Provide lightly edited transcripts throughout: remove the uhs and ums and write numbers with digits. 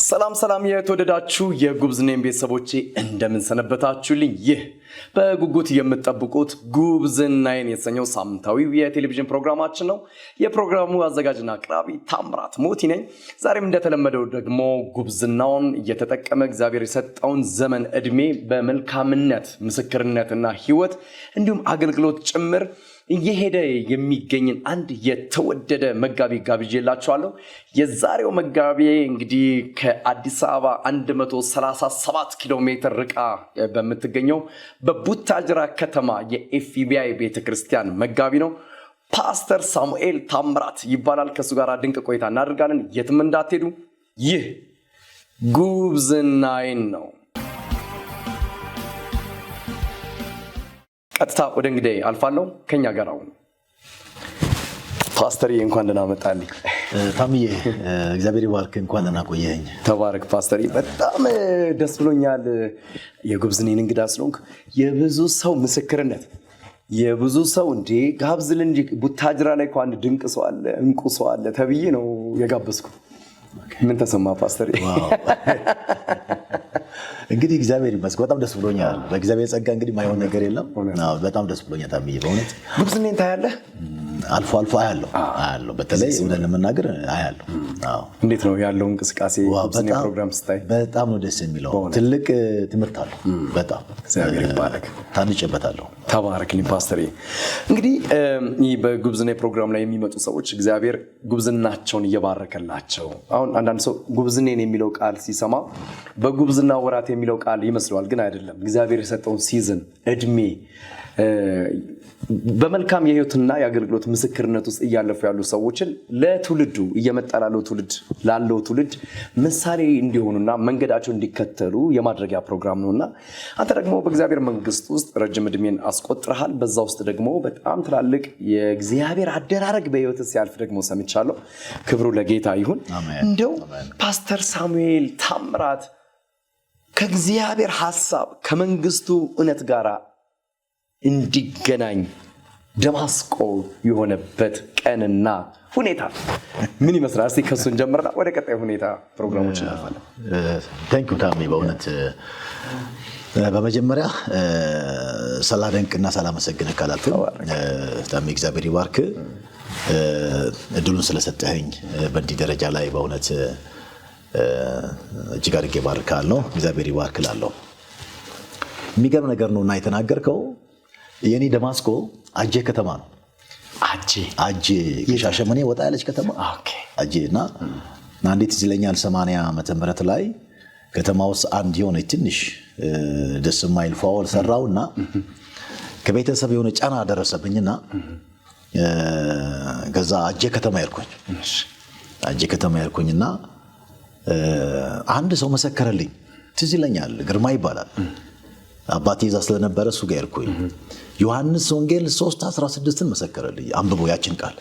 ሰላም የተወደዳችሁ የጉብዝኔም ቤተሰቦቼ እንደምን ሰነበታችሁልኝ? ይህ በጉጉት የምትጠብቁት ጉብዝናዬን የተሰኘው ሳምንታዊው የቴሌቪዥን ፕሮግራማችን ነው። የፕሮግራሙ አዘጋጅና አቅራቢ ታምራት ሞቲ ነኝ። ዛሬም እንደተለመደው ደግሞ ጉብዝናውን እየተጠቀመ እግዚአብሔር የሰጠውን ዘመን እድሜ በመልካምነት ምስክርነትና ህይወት እንዲሁም አገልግሎት ጭምር እየሄደ የሚገኝን አንድ የተወደደ መጋቢ ጋብዤላችኋለሁ። የዛሬው መጋቢ እንግዲህ ከአዲስ አበባ 137 ኪሎ ሜትር ርቃ በምትገኘው በቡታጅራ ከተማ የኤፍቢአይ ቤተክርስቲያን መጋቢ ነው። ፓስተር ሳሙኤል ታምራት ይባላል። ከሱ ጋር ድንቅ ቆይታ እናደርጋለን። የትም እንዳትሄዱ። ይህ ጉብዝናዬን ነው። ቀጥታ ወደ እንግዲህ አልፋለሁ። ከኛ ጋር አሁን ፓስተር እንኳን ደህና መጣልኝ። ታምዬ እግዚአብሔር ይባርክ። እንኳን ደህና ቆየኝ። ተባረክ ፓስተር። በጣም ደስ ብሎኛል የጉብዝኔን እንግዳ ስለሆንክ። የብዙ ሰው ምስክርነት የብዙ ሰው እንዴ ጋብዝል እንጂ ቡታጅራ ላይ እኮ አንድ ድንቅ ሰው አለ፣ እንቁ ሰው አለ ተብዬ ነው የጋበዝኩ። ምን ተሰማ ፓስተር? እንግዲህ እግዚአብሔር ይመስገን በጣም ደስ ብሎኛል። በእግዚአብሔር ጸጋ እንግዲህ ማይሆን ነገር የለም። በጣም ደስ ብሎኛል ታምዬ በእውነት። ጉብዝኔን ታያለህ? አልፎ አያለሁ። በተለይ እውነት ለመናገር አያለሁ። እንዴት ነው ያለው እንቅስቃሴ? ጉብዝኔ ፕሮግራም ስታይ በጣም ነው ደስ የሚለው። ትልቅ ትምህርት አለው። በጣም እግዚአብሔር ይባረክ። ታንጨበታለሁ። ተባረክልኝ ፓስተር። እንግዲህ በጉብዝኔ ፕሮግራም ላይ የሚመጡ ሰዎች እግዚአብሔር ጉብዝናቸውን እየባረከላቸው። አሁን አንዳንድ ሰው ጉብዝኔን የሚለው ቃል ሲሰማ በጉብዝና ወራት የሚለው ቃል ይመስለዋል፣ ግን አይደለም። እግዚአብሔር የሰጠውን ሲዝን እድሜ በመልካም የህይወትና የአገልግሎት ምስክርነት ውስጥ እያለፉ ያሉ ሰዎችን ለትውልዱ እየመጣ ላለው ትውልድ ምሳሌ እንዲሆኑና መንገዳቸው እንዲከተሉ የማድረጊያ ፕሮግራም ነውና አንተ ደግሞ በእግዚአብሔር መንግስት ውስጥ ረጅም እድሜን አስቆጥረሃል። በዛ ውስጥ ደግሞ በጣም ትላልቅ የእግዚአብሔር አደራረግ በህይወት ሲያልፍ ደግሞ ሰምቻለሁ። ክብሩ ለጌታ ይሁን። እንደው ፓስተር ሳሙኤል ታምራት ከእግዚአብሔር ሐሳብ ከመንግስቱ እውነት ጋር እንዲገናኝ ደማስቆ የሆነበት ቀንና ሁኔታ ምን ይመስላል? እስቲ ከሱን ጀምርና ወደ ቀጣይ ሁኔታ ፕሮግራሞች እናልፋለን። ታንኪዩ ታሚ። በእውነት በመጀመሪያ ሰላደንቅና ሰላመሰግን ካላልኩ ታሚ እግዚአብሔር ይባርክ። እድሉን ስለሰጠኸኝ በእንዲህ ደረጃ ላይ በእውነት እጅግ አድርጌ ባርካለሁ። እግዚአብሔር ይባርክላለሁ። የሚገርም ነገር ነውና የተናገርከው የኔ ደማስቆ አጄ ከተማ ነው። አጄ ከሻሸመኔ ወጣ ያለች ከተማ አጄና አንዴት ይዝለኛል 80 ዓመተ ምህረት ላይ ከተማ ውስጥ አንድ የሆነ ትንሽ ደስ የማይል ፋውል ሰራውና ከቤተሰብ የሆነ ጫና ደረሰብኝና ከዛ አጄ ከተማ ያልኩኝና አንድ ሰው መሰከረልኝ። ትዝ ይለኛል ግርማ ይባላል። አባቴ እዛ ስለነበረ እሱ ጋር ያልኩኝ ዮሐንስ ወንጌል 3:16 መሰከረልኝ። አንብቦ ያችን ቃል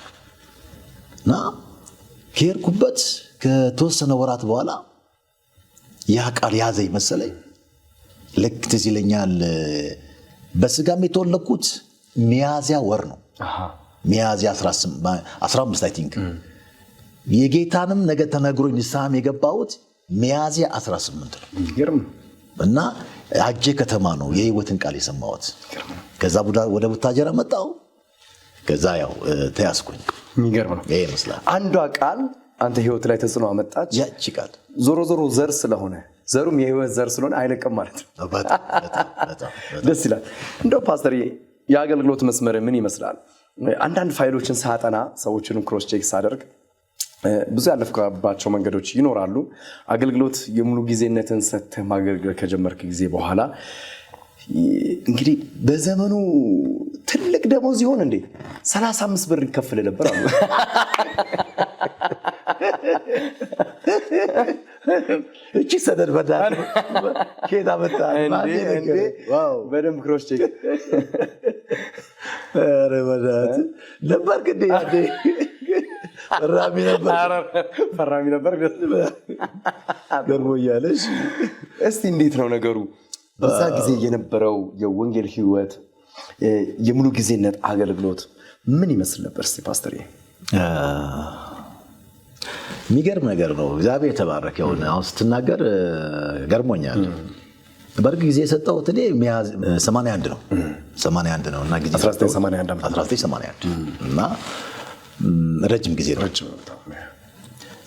እና ከሄድኩበት ከተወሰነ ወራት በኋላ ያ ቃል ያዘኝ መሰለኝ። ልክ ትዝ ይለኛል በስጋም የተወለድኩት ሚያዝያ ወር ነው። ሚያዝያ 15 አይ ቲንክ የጌታንም ነገ ተነግሮኝ ንስሐም የገባሁት ሚያዝያ 18 ነው። እና አጄ ከተማ ነው የህይወትን ቃል የሰማሁት። ከዛ ወደ ቡታጀራ መጣሁ። ከዛ ያው ተያዝኩኝ። የሚገርም ነው። ይሄ ይመስላል አንዷ ቃል አንተ ህይወት ላይ ተጽዕኖ አመጣች። ያቺ ቃል ዞሮ ዘር ስለሆነ ዘሩም የህይወት ዘር ስለሆነ አይለቅም ማለት ነው። በጣም ደስ ይላል። እንደው ፓስተር የአገልግሎት መስመር ምን ይመስላል? አንዳንድ ፋይሎችን ሳጠና ሰዎችን ክሮስ ቼክ ሳደርግ ብዙ ያለፍካባቸው መንገዶች ይኖራሉ። አገልግሎት የሙሉ ጊዜነትን ሰጥተህ ማገልገል ከጀመርክ ጊዜ በኋላ እንግዲህ በዘመኑ ትልቅ ደሞዝ ይሆን እንዴ 35 ብር ይከፈል ነበር አሉ። እቺ ሰደድ በዳት ኬታ መጣ እንዴ ዋው በደም ክሮስ ቼክ ረበዳት ነበር ግዴ ያዴ ፈራሚ ነበር ገርሞኛለሽ። እስቲ እንዴት ነው ነገሩ? በዛ ጊዜ የነበረው የወንጌል ህይወት የሙሉ ጊዜነት አገልግሎት ምን ይመስል ነበር? እስቲ ፓስተር የሚገርም ነገር ነው። እግዚአብሔር የተባረከ ይሁን። አሁን ስትናገር ገርሞኛል። በርግ ጊዜ የሰጠሁት እኔ 81 ነው 81 ነው እና ጊዜ 1981 እና ረጅም ጊዜ ነው።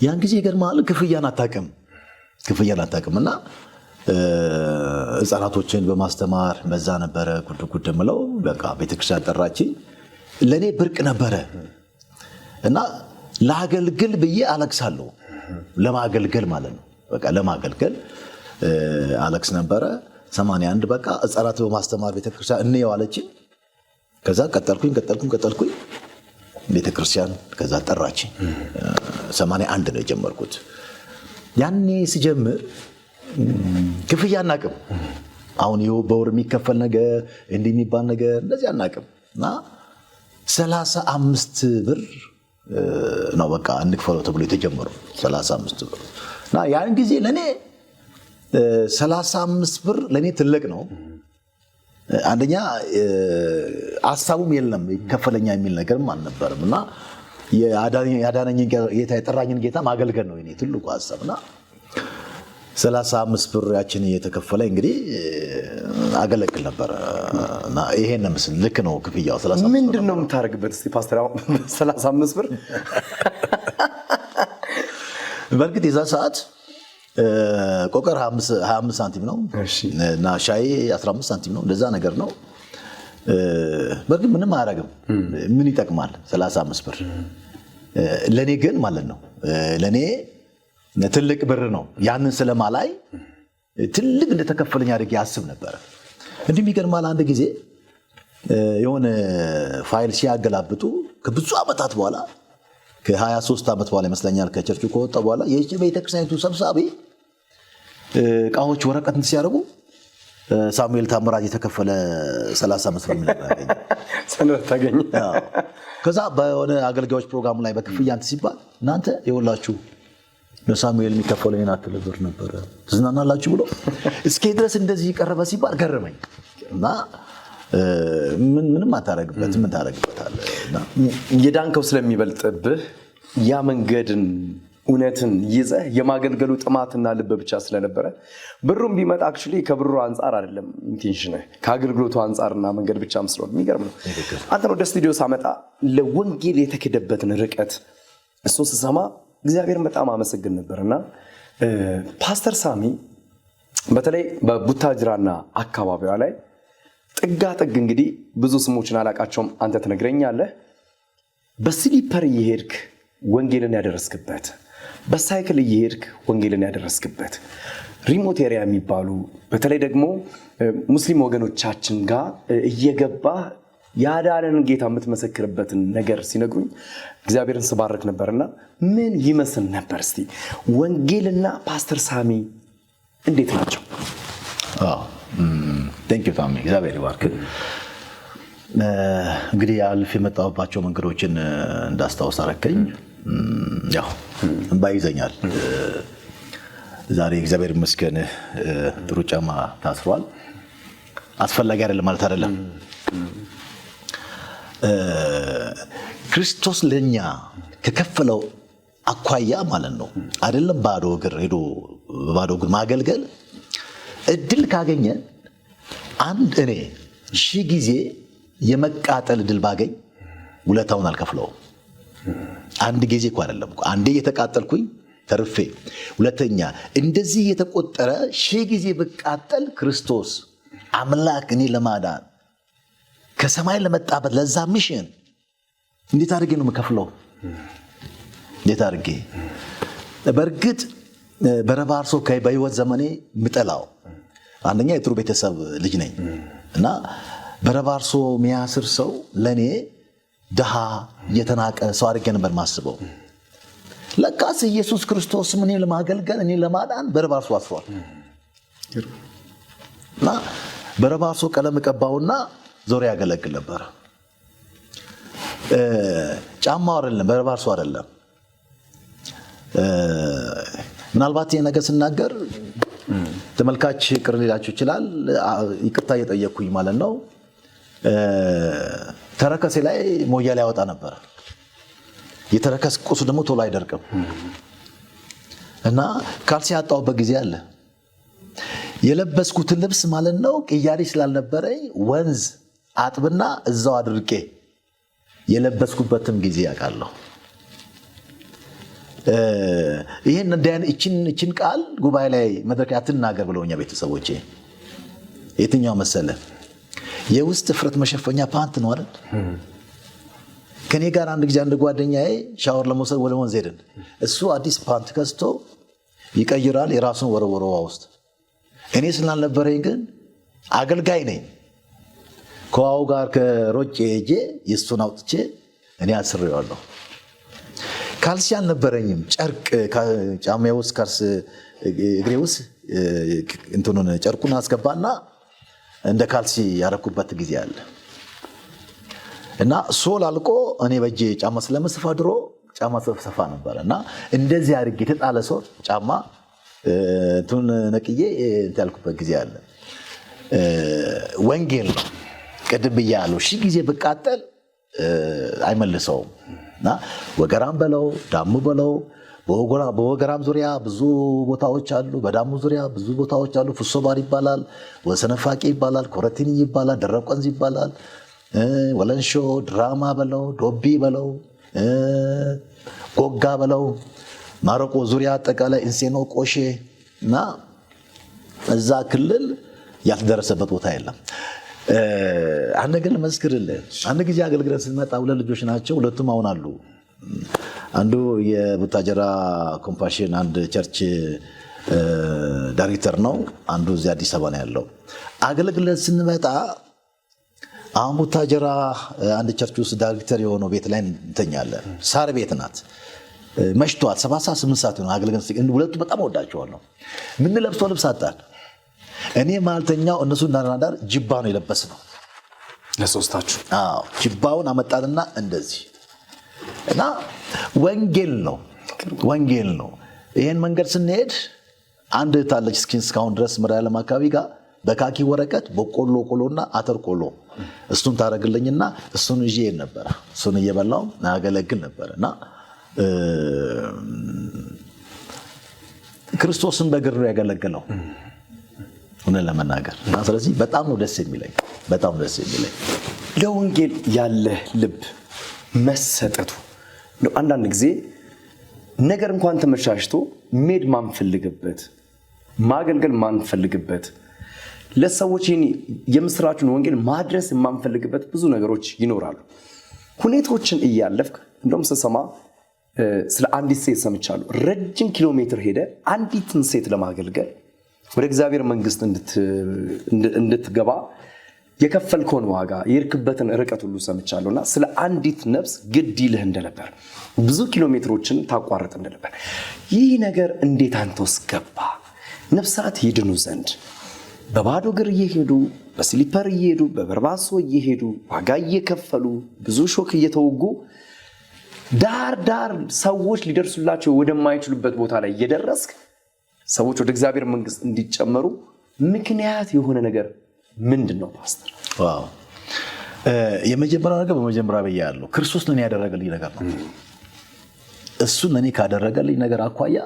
ያን ጊዜ ይገርማል። ክፍያን አታውቅም እና ህፃናቶችን በማስተማር በዛ ነበረ ጉድ ምለው። በቃ ቤተክርስቲያን ጠራችኝ። ለእኔ ብርቅ ነበረ እና ለአገልግል ብዬ አለቅሳለሁ። ለማገልገል ማለት ነው። በቃ ለማገልገል አለቅስ ነበረ። 81 በቃ ህፃናት በማስተማር ቤተክርስቲያን እንየው አለችኝ። ከዛ ቀጠልኩኝ ቤተክርስቲያን። ከዛ ጠራችኝ። 81 ነው የጀመርኩት። ያኔ ስጀምር ክፍያ አናውቅም። አሁን ይኸው በወር የሚከፈል ነገር እንዲህ የሚባል ነገር እንደዚህ አናውቅም እና 35 ብር ነው በቃ እንክፈለው ተብሎ የተጀመረው 35 ብር እና ያን ጊዜ ለኔ 35 ብር ለኔ ትልቅ ነው። አንደኛ ሐሳቡም የለም ይከፈለኛ የሚል ነገርም አልነበረም እና ያዳነኝን ጌታ የጠራኝን ጌታ ማገልገል ነው የኔ ትልቁ ሐሳብና 35 ብር ያችን እየተከፈለ እንግዲህ አገለግል ነበር እና ይሄን ምስል ልክ ነው ክፍያው 35 ምንድነው የምታደርግበት? እስቲ ፓስተር 35 ብር በርግጥ የዛ ሰዓት ቆቀር 25 ሳንቲም ነው እና ሻይ 15 ሳንቲም ነው እንደዛ ነገር ነው። በርግጥ ምንም አያደርግም። ምን ይጠቅማል 35 ብር ለኔ ግን ማለት ነው ለኔ ትልቅ ብር ነው። ያንን ስለማላይ ትልቅ እንደተከፈለኝ አድርጌ አስብ ነበር። እንዲህ የሚገርማል። አንድ ጊዜ የሆነ ፋይል ሲያገላብጡ ከብዙ ዓመታት በኋላ ከ23 ዓመት በኋላ ይመስለኛል ከቸርቹ ከወጣ በኋላ የቤተክርስቲያኒቱ ሰብሳቢ እቃዎች ወረቀትን ሲያደርጉ ሳሙኤል ታምራት የተከፈለ 35 ብር ሰነድ ታገኘ። ከዛ በሆነ አገልጋዮች ፕሮግራም ላይ በክፍያ እንትን ሲባል እናንተ ይኸውላችሁ ለሳሙኤል የሚከፈለው የናክል ብር ነበረ ትዝናናላችሁ ብሎ እስኪ ድረስ እንደዚህ ቀረበ ሲባል ገረመኝ እና ምንም አታረግበት ምን ታረግበታለህ እና የዳንከው ስለሚበልጥብህ ያ መንገድን እውነትን ይዘህ የማገልገሉ ጥማትና ልብ ብቻ ስለነበረ ብሩም ቢመጣ አክቹሊ ከብሩ አንፃር አይደለም ኢንቴንሽን ከአገልግሎቱ አንፃርና መንገድ ብቻ መስሎት የሚገርም ነው። አንተ ወደ ስቱዲዮ ሳመጣ ለወንጌል የተከደበትን ርቀት እሱን ስሰማ እግዚአብሔርን በጣም አመሰግን ነበርና ፓስተር ሳሚ በተለይ በቡታጅራና አካባቢዋ ላይ ጥጋጥግ እንግዲህ ብዙ ስሞችን አላቃቸውም አንተ ትነግረኛለህ። በስሊፐር እየሄድክ ወንጌልን ያደረስክበት፣ በሳይክል እየሄድክ ወንጌልን ያደረስክበት ሪሞት ኤሪያ የሚባሉ በተለይ ደግሞ ሙስሊም ወገኖቻችን ጋር እየገባ ያዳነን ጌታ የምትመሰክርበትን ነገር ሲነግሩኝ እግዚአብሔርን ስባርክ ነበርና ምን ይመስል ነበር? እስቲ ወንጌልና ፓስተር ሳሚ እንዴት ናቸው? ቴንክ ዩ ታሚ እግዚአብሔር ይባርክ። እንግዲህ አልፍ የመጣሁባቸው መንገዶችን እንዳስታውስ አረከኝ። ያው እንባ ይዘኛል። ዛሬ እግዚአብሔር ይመስገን ጥሩ ጫማ ታስሯል። አስፈላጊ አይደለም ማለት አይደለም። ክርስቶስ ለኛ ከከፈለው አኳያ ማለት ነው አይደለም ባዶ እግር ሄዶ ባዶ እግር ማገልገል እድል ካገኘ አንድ እኔ 1000 ጊዜ የመቃጠል እድል ባገኝ ውለታውን አልከፍለውም። አንድ ጊዜ እኮ አይደለም እኮ አንዴ የተቃጠልኩኝ ተርፌ፣ ሁለተኛ እንደዚህ የተቆጠረ 1000 ጊዜ በቃጠል ክርስቶስ አምላክ እኔ ለማዳን ከሰማይ ለመጣበት ለዛ ሚሽን እንዴት አድርጌ ነው የምከፍለው? እንዴት አድርጌ? በእርግጥ በረባርሶ በህይወት ዘመኔ ምጠላው አንደኛ የጥሩ ቤተሰብ ልጅ ነኝ እና በረባርሶ የሚያስር ሰው ለኔ ደሃ የተናቀ ሰው አድርጌ ነበር ማስበው። ለካስ ኢየሱስ ክርስቶስ ምን ለማገልገል እኔ ለማዳን በረባርሶ አስሯል እና በረባርሶ ቀለም ቀባውና ዞር ያገለግል ነበር። ጫማው አይደለም በረባርሶ አይደለም። ምናልባት ይሄ ነገር ስናገር ተመልካች ቅር ሊላችሁ ይችላል። ይቅርታ እየጠየቅኩኝ ማለት ነው። ተረከሴ ላይ ሞያ ላይ ያወጣ ነበር። የተረከስ ቁሱ ደግሞ ቶሎ አይደርቅም እና ካልሲ ያጣሁበት ጊዜ አለ። የለበስኩትን ልብስ ማለት ነው ቅያሪ ስላልነበረኝ ወንዝ አጥብና እዛው አድርቄ የለበስኩበትም ጊዜ ያውቃለሁ። ይሄን እንደያን እቺን ቃል ጉባኤ ላይ መድረክ አትናገር ብለውኛ ቤተሰቦቼ። የትኛው መሰለ? የውስጥ ፍረት መሸፈኛ ፓንት ነው አይደል? ከኔ ጋር አንድ ጊዜ አንድ ጓደኛዬ ሻወር ለመውሰድ ወደ ወንዝ ሄድን። እሱ አዲስ ፓንት ከስቶ ይቀይራል፣ የራሱን ወረወረዋ ውስጥ። እኔ ስላልነበረኝ ግን አገልጋይ ነኝ። ከዋው ጋር ከሮጬ ሄጄ የእሱን አውጥቼ እኔ አስሬዋለሁ። ካልሲ አልነበረኝም። ጨርቅ ጫማዬ ውስጥ ካልስ እግሬ ውስጥ እንትኑን ጨርቁን አስገባና እንደ ካልሲ ያረኩበት ጊዜ አለ። እና ሶል አልቆ እኔ በእጄ ጫማ ስለምሰፋ ድሮ ጫማ ሰፋ ነበር እና እንደዚህ አድርጌ የተጣለ ሶል ጫማ እንትን ነቅዬ እንትን ያልኩበት ጊዜ አለ። ወንጌል ነው ቅድም ብያለሁ። ሺህ ጊዜ ብቃጠል አይመልሰውም። እና ወገራም በለው ዳሙ በለው በወገራም ዙሪያ ብዙ ቦታዎች አሉ። በዳሙ ዙሪያ ብዙ ቦታዎች አሉ። ፍሶባር ይባላል፣ ወሰነፋቂ ይባላል፣ ኮረቲኒ ይባላል፣ ደረቅ ወንዝ ይባላል፣ ወለንሾ ድራማ በለው ዶቢ በለው ጎጋ በለው ማረቆ ዙሪያ አጠቃላይ እንሴኖ ቆሼ እና እዛ ክልል ያልተደረሰበት ቦታ የለም። አንድ ነገር ልመስክርልህ። አንድ ጊዜ አገልግለን ስንመጣ ሁለት ልጆች ናቸው። ሁለቱም አሁን አሉ። አንዱ የቡታጀራ ኮምፓሽን አንድ ቸርች ዳይሬክተር ነው። አንዱ እዚህ አዲስ አበባ ነው ያለው። አገልግለን ስንመጣ አሁን ቡታጀራ አንድ ቸርች ውስጥ ዳይሬክተር የሆነው ቤት ላይ እንተኛለን። ሳር ቤት ናት። መሽቷል። 7-8 ሰዓት ነው አገልግለን። ሁለቱ በጣም ወዳቸዋለሁ። ምን ለብሰው ልብስ አጣን። እኔ ማልተኛው እነሱ እንዳናዳር ጅባ ነው የለበስነው ለሶስታችሁ። አዎ ጅባውን አመጣንና እንደዚህ እና ወንጌል ነው። ይሄን መንገድ ስንሄድ አንድ ታለች ስኪን እስካሁን ድረስ መራያለም አካባቢ ጋር በካኪ ወረቀት በቆሎ ቆሎና አተር ቆሎ እሱን ታረግልኝና እሱን ይዤ ነበር። እሱን እየበላው ናገለግል ነበር እና ክርስቶስን በግር ነው ያገለገለው ሆነ ለመናገር። ስለዚህ በጣም ነው ደስ የሚለኝ። ለወንጌል ያለ ልብ መሰጠቱ ነው። አንዳንድ ጊዜ ነገር እንኳን ተመሻሽቶ ሜድ ማንፈልግበት ማገልገል ማንፈልግበት ለሰዎች የምስራቹን ወንጌል ማድረስ የማንፈልግበት ብዙ ነገሮች ይኖራሉ። ሁኔታዎችን እያለፍክ እንደውም ስሰማ ስለ አንዲት ሴት ሰምቻለሁ። ረጅም ኪሎ ሜትር ሄደ አንዲትን ሴት ለማገልገል ወደ እግዚአብሔር መንግስት እንድትገባ የከፈልከውን ዋጋ የርክበትን ርቀት ሁሉ ሰምቻለሁና ስለ አንዲት ነፍስ ግድ ይልህ እንደነበር ብዙ ኪሎ ሜትሮችን ታቋርጥ እንደነበር ይህ ነገር እንዴት አንተ ውስጥ ገባ? ነፍሳት ይድኑ ዘንድ በባዶ እግር እየሄዱ በስሊፐር እየሄዱ በበርባሶ እየሄዱ ዋጋ እየከፈሉ ብዙ ሾክ እየተወጉ ዳር ሰዎች ሊደርሱላቸው ወደማይችሉበት ቦታ ላይ እየደረስክ ሰዎች ወደ እግዚአብሔር መንግስት እንዲጨመሩ ምክንያት የሆነ ነገር ምንድን ነው ፓስተር? ዋው የመጀመሪያው ነገር በመጀመሪያ ብያለሁ፣ ክርስቶስ ለኔ ያደረገልኝ ነገር ነው። እሱ ለኔ ካደረገልኝ ነገር አኳያ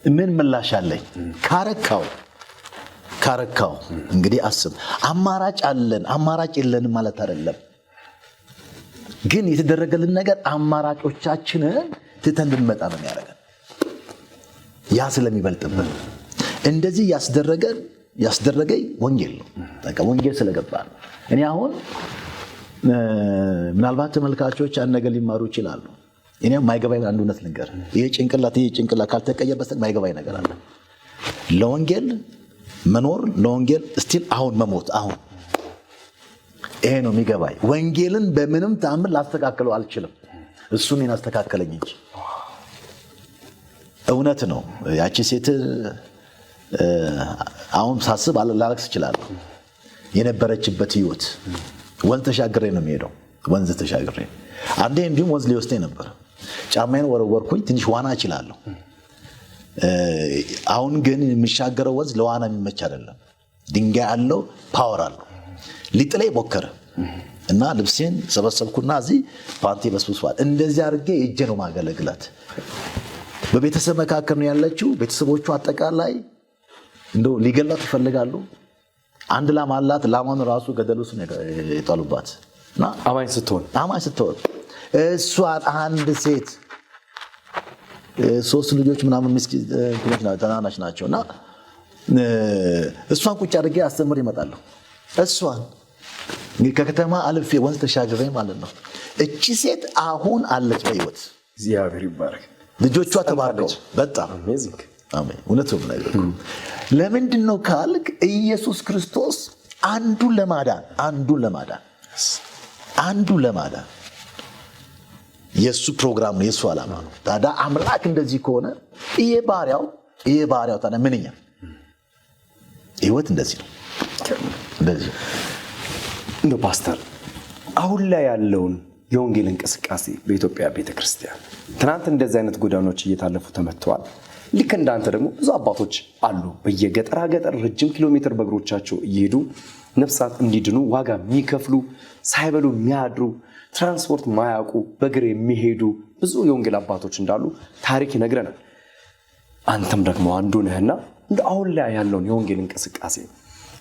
ምን ምላሽ አለኝ? ካረካው እንግዲህ አስብ። አማራጭ አለን አማራጭ የለንም ማለት አይደለም፣ ግን የተደረገልን ነገር አማራጮቻችንን ትተን እንድንመጣ ነው የሚያደርገን። ያ ስለሚበልጥብን እንደዚህ ያስደረገኝ ወንጌል ነው። በቃ ወንጌል ስለገባ ነው። እኔ አሁን ምናልባት ተመልካቾች አንድ ነገር ሊማሩ ይችላሉ። እኔ ማይገባኝ አንድ እውነት ልንገር። ይሄ ጭንቅላት ካልተቀየረ በስተቀር ማይገባኝ ነገር አለ። ለወንጌል መኖር፣ ለወንጌል እስቲል አሁን መሞት። አሁን ይሄ ነው የሚገባኝ። ወንጌልን በምንም ተአምር ላስተካክለው አልችልም። እሱ እኔን አስተካከለኝ እንጂ። እውነት ነው። ያቺ ሴት አሁን ሳስብ ላለቅስ እችላለሁ። የነበረችበት ህይወት ወንዝ ተሻግሬ ነው የሚሄደው። ወንዝ ተሻግሬ አንዴ እንዲሁም ወንዝ ሊወስደኝ ነበር። ጫማዬን ወረወርኩኝ። ትንሽ ዋና እችላለሁ። አሁን ግን የሚሻገረው ወንዝ ለዋና የሚመች አይደለም። ድንጋይ አለው፣ ፓወር አለው። ሊጥለኝ ሞከረ እና ልብሴን ሰበሰብኩና እዚህ ፓንቲ በስብሷል። እንደዚህ አድርጌ እጄ ነው ማገለግላት። በቤተሰብ መካከል ነው ያለችው። ቤተሰቦቹ አጠቃላይ እንደው ሊገላት ይፈልጋሉ። አንድ ላም አላት። ላሟን ራሱ ገደል ውስጥ የጣሉባት እና አማኝ ስትሆን እሷን አንድ ሴት 3 ልጆች ምናምን ምስኪን ተናናሽ ናቸው እና እሷን ቁጭ አድርጌ አስተምር ይመጣለሁ። እሷን ከከተማ አልፌ ወንዝ ተሻግሬ ማለት ነው። እቺ ሴት አሁን አለች በህይወት። እግዚአብሔር ይባረክ። ልጆቿ ተባረከው። በጣም አሜዚንግ። አሜን። እውነት ነው ነገር። ለምንድን ነው ካልክ ኢየሱስ ክርስቶስ አንዱን ለማዳን የሱ ፕሮግራም ነው፣ የሱ ዓላማ ነው። ታዲያ አምላክ እንደዚህ ከሆነ ይሄ ባሪያው ታዲያ ምንኛ ህይወት እንደዚህ ነው። እንደዚህ እንደ ፓስተር አሁን ላይ ያለውን የወንጌል እንቅስቃሴ በኢትዮጵያ ቤተክርስቲያን ትናንት እንደዚህ አይነት ጎዳናዎች እየታለፉ ተመተዋል። ልክ እንዳንተ ደግሞ ብዙ አባቶች አሉ በየገጠራ ገጠር ረጅም ኪሎ ሜትር በእግሮቻቸው እየሄዱ ነፍሳት እንዲድኑ ዋጋ የሚከፍሉ ሳይበሉ የሚያድሩ ትራንስፖርት ማያውቁ በእግር የሚሄዱ ብዙ የወንጌል አባቶች እንዳሉ ታሪክ ይነግረናል። አንተም ደግሞ አንዱ ነህና እንደ አሁን ላይ ያለውን የወንጌል እንቅስቃሴ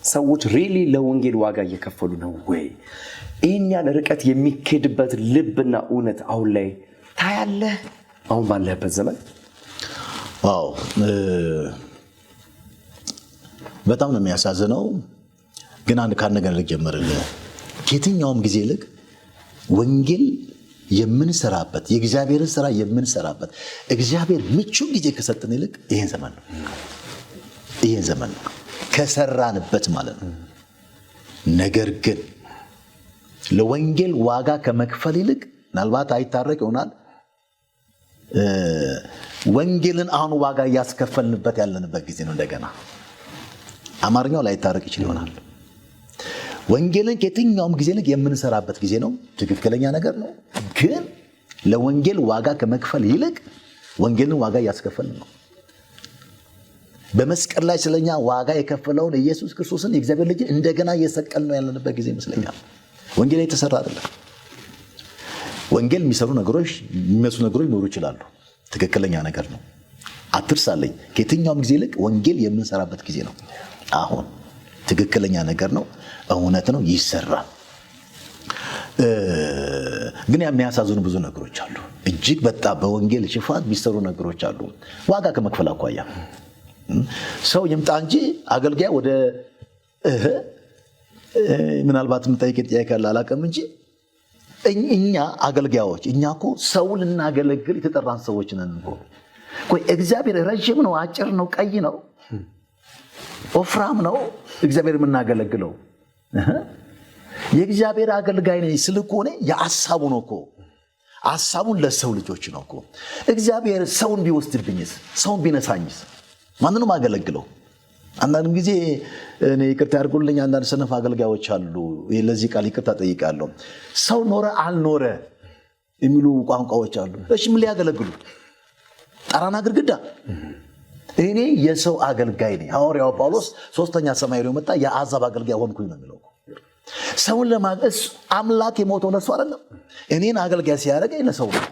ሰዎች ሪሊ ለወንጌል ዋጋ እየከፈሉ ነው ወይ? ይህን ያህል ርቀት የሚኬድበት ልብና እውነት አሁን ላይ ታያለህ? አሁን ባለህበት ዘመን? አዎ፣ በጣም ነው የሚያሳዝነው። ግን አንድ ነገር ልጀምርልህ። ከየትኛውም ጊዜ ይልቅ ወንጌል የምንሰራበት የእግዚአብሔርን ስራ የምንሰራበት እግዚአብሔር ምቹ ጊዜ ከሰጠን ይልቅ ይሄን ዘመን ነው ከሰራንበት ማለት ነው። ነገር ግን ለወንጌል ዋጋ ከመክፈል ይልቅ ምናልባት አይታረቅ ይሆናል ወንጌልን አሁን ዋጋ እያስከፈልንበት ያለንበት ጊዜ ነው። እንደገና አማርኛው ላይታረቅ ይችል ይሆናል። ወንጌልን ከየትኛውም ጊዜ ይልቅ የምንሰራበት ጊዜ ነው። ትክክለኛ ነገር ነው። ግን ለወንጌል ዋጋ ከመክፈል ይልቅ ወንጌልን ዋጋ እያስከፈልን ነው። በመስቀል ላይ ስለኛ ዋጋ የከፈለውን ኢየሱስ ክርስቶስን የእግዚአብሔር ልጅ እንደገና እየሰቀል ነው ያለንበት ጊዜ ይመስለኛል። ወንጌል የተሰራ አይደለም። ወንጌል የሚሰሩ ነገሮች የሚመስሉ ነገሮች ሊኖሩ ይችላሉ። ትክክለኛ ነገር ነው። አትርሳለኝ። ከየትኛውም ጊዜ ይልቅ ወንጌል የምንሰራበት ጊዜ ነው። አሁን ትክክለኛ ነገር ነው። እውነት ነው። ይሰራል። ግን የሚያሳዝኑ ብዙ ነገሮች አሉ። እጅግ በጣም በወንጌል ሽፋን የሚሰሩ ነገሮች አሉ። ዋጋ ከመክፈል አኳያ ሰው ይምጣ እንጂ አገልጋይ ወደ ምናልባት የምጠይቅ ጥያቄ ካለ አላውቅም እንጂ እኛ አገልጋዮች እኛ እኮ ሰውን ልናገለግል የተጠራን ሰዎች ነን እኮ። ቆይ እግዚአብሔር ረጅም ነው፣ አጭር ነው፣ ቀይ ነው፣ ወፍራም ነው? እግዚአብሔር የምናገለግለው የእግዚአብሔር አገልጋይ ነኝ ስል እኮ እኔ የሐሳቡ ነው እኮ። ሐሳቡን ለሰው ልጆች ነው እኮ። እግዚአብሔር ሰውን ቢወስድብኝስ? ሰውን ቢነሳኝስ? ማንንም አገለግለው? አንዳንድ ጊዜ እኔ ይቅርታ ያድርጉልኝ፣ አንዳንድ ሰነፍ አገልጋዮች አሉ። ለዚህ ቃል ይቅርታ ጠይቃለሁ። ሰው ኖረ አልኖረ የሚሉ ቋንቋዎች አሉ። እሺ ምን ሊያገለግሉ? ጣራና ግድግዳ? እኔ የሰው አገልጋይ ነኝ። ሐዋርያው ጳውሎስ 3ኛ ሰማይ ላይ መጣ የአሕዛብ አገልጋይ ሆንኩኝ ነው የሚለው። ሰውን ለማገዝ አምላክ የሞተው ለሱ አይደለም። እኔን አገልጋይ ሲያደርገኝ ለሰው ነው።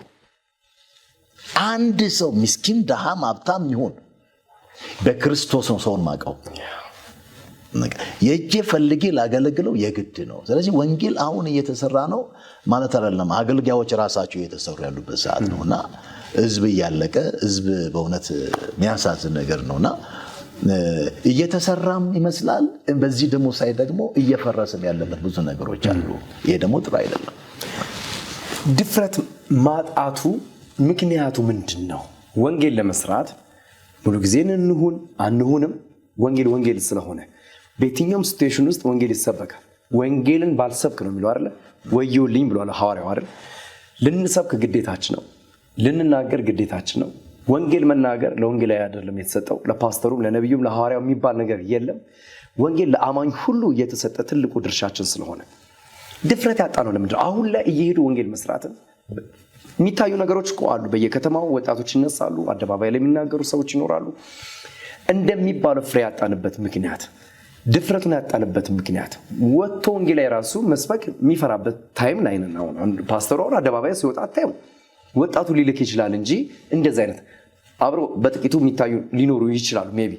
አንድ ሰው ምስኪን ደሃም ሀብታም ይሁን በክርስቶስ ነው ሰውን ማቀው። የእጄ ፈልጌ ላገለግለው የግድ ነው። ስለዚህ ወንጌል አሁን እየተሰራ ነው ማለት አይደለም። አገልጋዮች ራሳቸው እየተሰሩ ያሉበት ሰዓት ነውና ህዝብ እያለቀ ህዝብ በእውነት የሚያሳዝን ነገር ነውና እየተሰራም ይመስላል። በዚህ ደግሞ ሳይ ደግሞ እየፈረሰም ያለበት ብዙ ነገሮች አሉ። ይሄ ደግሞ ጥሩ አይደለም። ድፍረት ማጣቱ ምክንያቱ ምንድን ነው? ወንጌል ለመስራት ሙሉ ጊዜን አንሁንም ወንጌል ስለሆነ በየትኛውም ሲቹዌሽን ውስጥ ወንጌል ይሰበካል። ወንጌልን ባልሰብክ ነው የሚለው አይደል? ወዮልኝ ብሏል ሐዋርያው አይደል? ልንሰብክ ግዴታችን ነው። ልንናገር ግዴታችን ነው። ወንጌል መናገር ለወንጌላዊ አይደለም የተሰጠው፣ ለፓስተሩም ለነብዩም ለሐዋርያው የሚባል ነገር የለም። ወንጌል ለአማኝ ሁሉ የተሰጠ ትልቁ ድርሻችን ስለሆነ ድፍረት ያጣ ነው። ለምንድነው አሁን ላይ እየሄዱ ወንጌል መስራትን የሚታዩ ነገሮች እኮ አሉ። በየከተማው ወጣቶች ይነሳሉ፣ አደባባይ ላይ የሚናገሩ ሰዎች ይኖራሉ። እንደሚባለው ፍሬ ያጣንበት ምክንያት፣ ድፍረቱን ያጣንበት ምክንያት ወጥቶ ወንጌላዊ ራሱ መስበክ የሚፈራበት ታይም ላይ ነን። አሁን ፓስተሩ አደባባይ ሲወጣ አታየው። ወጣቱ ሊልክ ይችላል እንጂ እንደዚህ አይነት አብሮ በጥቂቱ የሚታዩ ሊኖሩ ይችላሉ። ሜቢ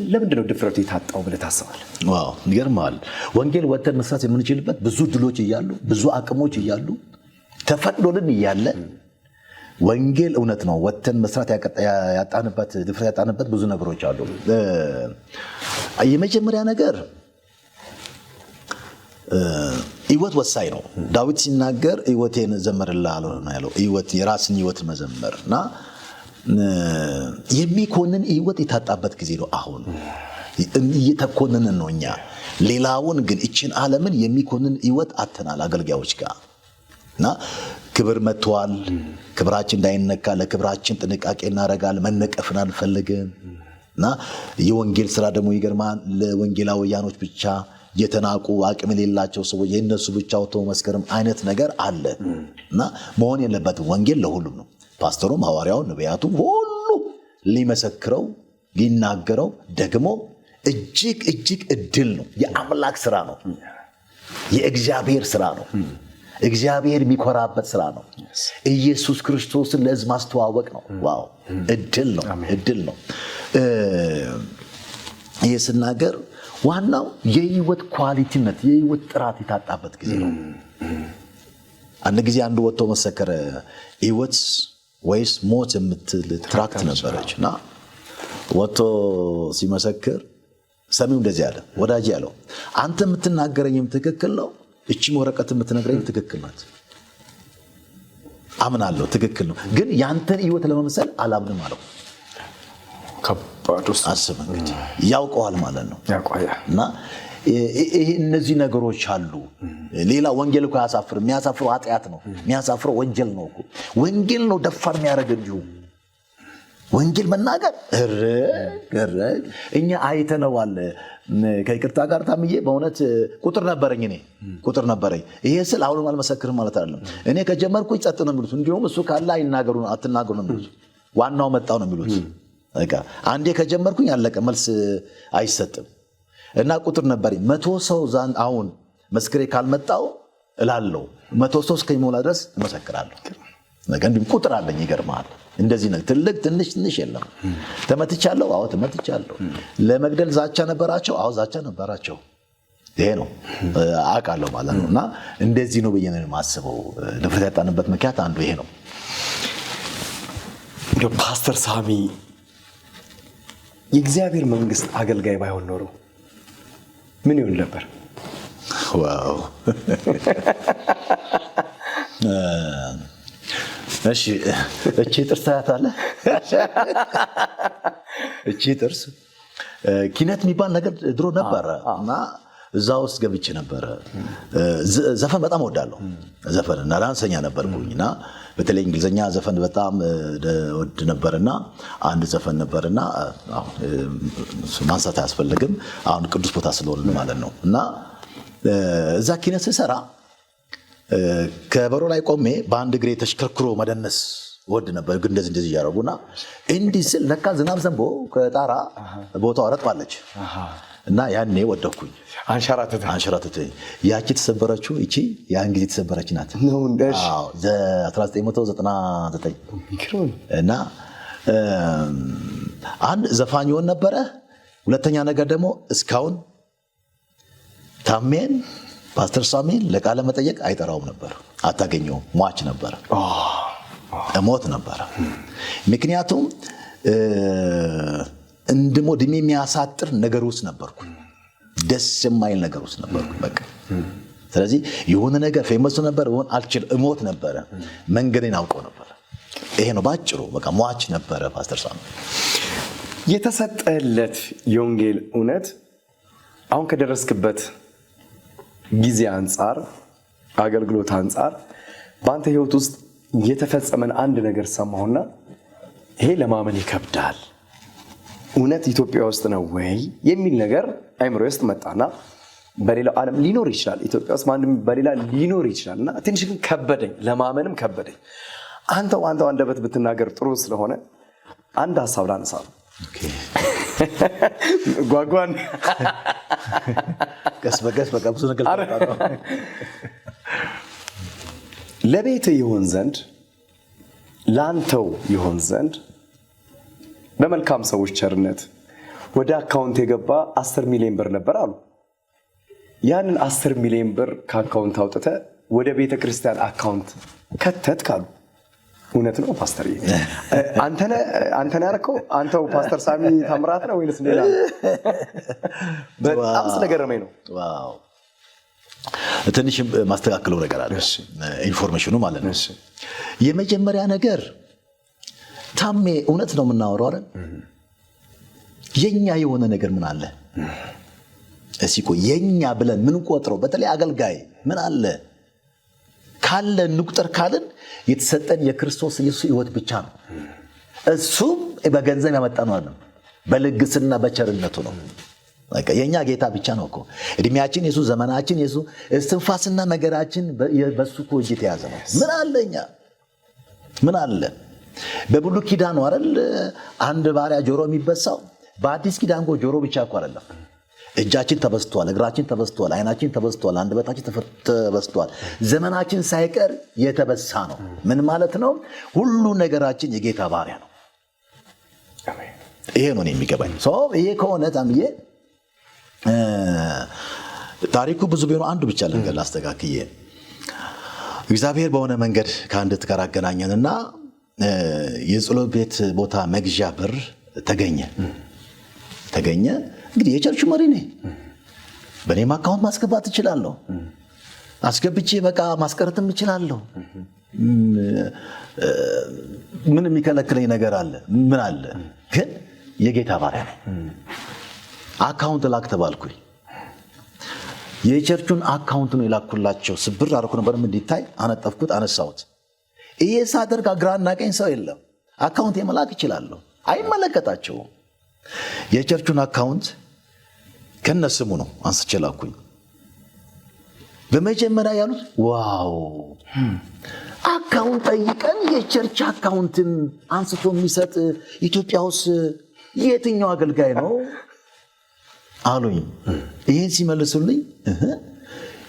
ለምንድን ነው ድፍረቱ የታጣው ብለህ ታስባለህ? ዋው ይገርማል። ወንጌል ወተን መስራት የምንችልበት ብዙ ድሎች እያሉ ብዙ አቅሞች እያሉ ተፈቅዶልን እያለ ወንጌል እውነት ነው ወተን መስራት ያጣንበት ድፍረት ያጣንበት ብዙ ነገሮች አሉ። የመጀመሪያ ነገር ህይወት ወሳኝ ነው። ዳዊት ሲናገር ህይወቴን ዘምርልሃለሁ ነው ያለው። ህይወት የራስን ህይወት መዘመርና የሚኮንን ህይወት የታጣበት ጊዜ ነው። አሁን እየተኮነንን ነው እኛ። ሌላውን ግን እችን ዓለምን የሚኮንን ህይወት አተናል አገልጋዮች ጋር እና ክብር መጥቷል። ክብራችን እንዳይነካ ለክብራችን ጥንቃቄ እናደርጋለን። መነቀፍን አንፈልግም እና የወንጌል ስራ ደግሞ ይገርማል። ለወንጌላውያኖች ብቻ የተናቁ አቅም የሌላቸው ሰዎች የነሱ ብቻ ወጥተው መስከረም አይነት ነገር አለ እና መሆን የለበትም። ወንጌል ለሁሉም ነው። ፓስተሩም፣ ሐዋርያው፣ ነቢያቱም ሁሉ ሊመሰክረው ሊናገረው ደግሞ እጅግ እጅግ እድል ነው። የአምላክ ስራ ነው። የእግዚአብሔር ስራ ነው። እግዚአብሔር የሚኮራበት ስራ ነው። ኢየሱስ ክርስቶስን ለሕዝብ ማስተዋወቅ ነው። ዋው እድል ነው፣ እድል ነው። ይህ ስናገር ዋናው የህይወት ኳሊቲነት የህይወት ጥራት የታጣበት ጊዜ ነው። አንድ ጊዜ አንዱ ወጥቶ መሰከረ። ህይወት ወይስ ሞት የምትል ትራክት ነበረች እና ወጥቶ ሲመሰክር ሰሚው እንደዚህ አለ። ወዳጅ ያለው አንተ የምትናገረኝም ትክክል ነው፣ እቺም ወረቀት የምትነግረኝ ትክክል ናት። አምናለሁ፣ ትክክል ነው፣ ግን ያንተን ህይወት ለመምሰል አላምንም አለው። ከባድ ውስጥ አስብ እንግዲህ ያውቀዋል ማለት ነው። እና እነዚህ ነገሮች አሉ። ሌላ ወንጌል እኮ አያሳፍርም። የሚያሳፍረው ኃጢአት ነው። የሚያሳፍረው ወንጀል ነው እኮ። ወንጌል ነው ደፋር የሚያደርግ እንጂ ወንጌል መናገር እረግ እኛ አይተነዋል። ከይቅርታ ጋር ታምዬ በእውነት ቁጥር ነበረኝ። እኔ ቁጥር ነበረኝ። ይሄ ስል አሁንም አልመሰክርም ማለት አይደለም። እኔ ከጀመርኩኝ ጸጥ ነው የሚሉት። እንዲሁም እሱ ካለ አይናገሩ አትናገሩ ነው የሚሉት። ዋናው መጣው ነው የሚሉት። በቃ አንዴ ከጀመርኩኝ አለቀ፣ መልስ አይሰጥም። እና ቁጥር ነበረኝ 100 ሰው ዛን አሁን መስክሬ ካልመጣው እላለሁ 100 ሰው እስከሚሞላ ድረስ እመሰክራለሁ። ነገ እንዲህ ቁጥር አለኝ። ይገርማል። እንደዚህ ነው። ትልቅ ትንሽ የለም። ተመትቻለሁ። አዎ ተመትቻለሁ። ለመግደል ዛቻ ነበራቸው። አዎ ዛቻ ነበራቸው። ይሄ ነው አውቃለሁ ማለት ነው። እና እንደዚህ ነው ብዬ ነው የማስበው። ድፍረት ያጣንበት ምክንያት አንዱ ይሄ ነው። ፓስተር ሳሚ የእግዚአብሔር መንግስት አገልጋይ ባይሆን ኖሮ ምን ይሆን ነበር? ዋው እሺ፣ እቺ ጥርስ ታያታለህ። እቺ ጥርስ ኪነት የሚባል ነገር ድሮ ነበረ እና እዛ ውስጥ ገብቼ ነበረ። ዘፈን በጣም እወዳለሁ። ዘፈን እና ዳንሰኛ ነበርኩኝና በተለይ እንግሊዘኛ ዘፈን በጣም ወድ ነበርና አንድ ዘፈን ነበርና ማንሳት አያስፈልግም አሁን ቅዱስ ቦታ ስለሆነ ማለት ነው። እና እዛ ኪነት ስሰራ ከበሮ ላይ ቆሜ በአንድ እግሬ ተሽከርክሮ መደነስ ወድ ነበር። ግን እንደዚህ ያደረጉና እንዲህ ስል ለካ ዝናብ ዘንቦ ከጣራ ቦታው ረጥባለች እና ያኔ ወደኩኝ። አንሸራተተኝ። ያቺ ተሰበረችው እቺ ያን ጊዜ ተሰበረች ናት ነው እንደሽ 1999 እና አንድ ዘፋኝ ሆነ ነበረ። ሁለተኛ ነገር ደግሞ እስካሁን ታሜን ፓስተር ሳሚን ለቃለ መጠየቅ አይጠራውም ነበር። አታገኘውም። ሟች ነበር። እሞት ነበር። ምክንያቱም እንድሞት ድሜ የሚያሳጥር ነገር ውስጥ ነበርኩ። ደስ የማይል ነገር ውስጥ ነበርኩ በቃ። ስለዚህ የሆነ ነገር ፌመስ ነበር ሆን አልችል እሞት ነበረ። መንገዴን አውቀው ነበር። ይሄ ነው ባጭሩ። በቃ ሟች ነበረ ፓስተር ሳሚ። የተሰጠለት የወንጌል እውነት አሁን ከደረስክበት ጊዜ አንጻር አገልግሎት አንጻር በአንተ ህይወት ውስጥ የተፈጸመን አንድ ነገር ሰማሁና ይሄ ለማመን ይከብዳል። እውነት ኢትዮጵያ ውስጥ ነው ወይ የሚል ነገር አይምሮ ውስጥ መጣና በሌላው ዓለም ሊኖር ይችላል፣ ኢትዮጵያ ውስጥ ማንም በሌላ ሊኖር ይችላልና ትንሽ ግን ከበደኝ፣ ለማመንም ከበደኝ። አንተው አንደበት ብትናገር ጥሩ ስለሆነ አንድ ሐሳብ ላነሳ ነው። ጓጓን ቀስ በቀስ በቃ ብዙ ነገር ለቤት ይሆን ዘንድ ላንተው ይሆን ዘንድ በመልካም ሰዎች ቸርነት ወደ አካውንት የገባ 10 ሚሊዮን ብር ነበር አሉ። ያንን 10 ሚሊዮን ብር ከአካውንት አውጥተ ወደ ቤተክርስቲያን አካውንት ከተት ካሉ እውነት ነው ፓስተር? አንተ ያርከው አንተው ፓስተር ሳሚ ታምራት ነው ወይስ ሌላ? በጣም ስለገረመኝ ነው። ዋው ትንሽ ማስተካከለው ነገር አለ። ኢንፎርሜሽኑ ማለት ነው። የመጀመሪያ ነገር ታሜ እውነት ነው የምናወራው አይደል? የኛ የሆነ ነገር ምን አለ? እሲኮ የኛ ብለን ምን ቆጥረው በተለይ አገልጋይ ምን አለ ካለ ንቁጥር ካልን የተሰጠን የክርስቶስ ኢየሱስ ሕይወት ብቻ ነው። እሱም በገንዘብ ያመጣ ነው አይደል? በልግስና በቸርነቱ ነው። በቃ የኛ ጌታ ብቻ ነው እኮ እድሜያችን የሱ ዘመናችን የሱ እስትንፋስና ነገራችን በሱ እኮ እጅ የተያዘ ነው። ምን አለኛ ምን አለ? በብሉይ ኪዳን ነው አይደል አንድ ባሪያ ጆሮ የሚበሳው? በአዲስ ኪዳን እኮ ጆሮ ብቻ እኮ አይደለም። እጃችን ተበስቷል፣ እግራችን ተበስቷል፣ አይናችን ተበስቷል፣ አንደበታችን ተበስቷል። ዘመናችን ሳይቀር የተበሳ ነው። ምን ማለት ነው? ሁሉ ነገራችን የጌታ ባሪያ ነው። ይሄ ነው የሚገባኝ። ይሄ ከሆነ ታምዬ ታሪኩ ብዙ ቢሆን አንዱ ብቻ ልንገር ላስተካክዬ። እግዚአብሔር በሆነ መንገድ ከአንድ ጋር አገናኘንና የጸሎት ቤት ቦታ መግዣ ብር ተገኘ። እንግዲህ የቸርቹ መሪ ነኝ፣ በእኔም አካውንት ማስገባት እችላለሁ። አስገብቼ በቃ ማስቀረትም እችላለሁ። ምን የሚከለክለኝ ነገር አለ? ምን አለ? ግን የጌታ ባሪያ ነኝ። አካውንት ላክ ተባልኩኝ። የቸርቹን አካውንት ነው የላኩላቸው። ስብር አደረኩ ነበር እንዲታይ አነጠፍኩት፣ አነሳሁት። ይሄ ሳደርግ ግራና ቀኝ ሰው የለም። አካውንት የመላክ እችላለሁ፣ አይመለከታቸውም። የቸርቹን አካውንት ከነስሙ ነው አንስቼ ላኩኝ። በመጀመሪያ ያሉት ዋው አካውንት ጠይቀን የቸርች አካውንትን አንስቶ የሚሰጥ ኢትዮጵያ ውስጥ የትኛው አገልጋይ ነው አሉኝ። ይሄን ሲመልሱልኝ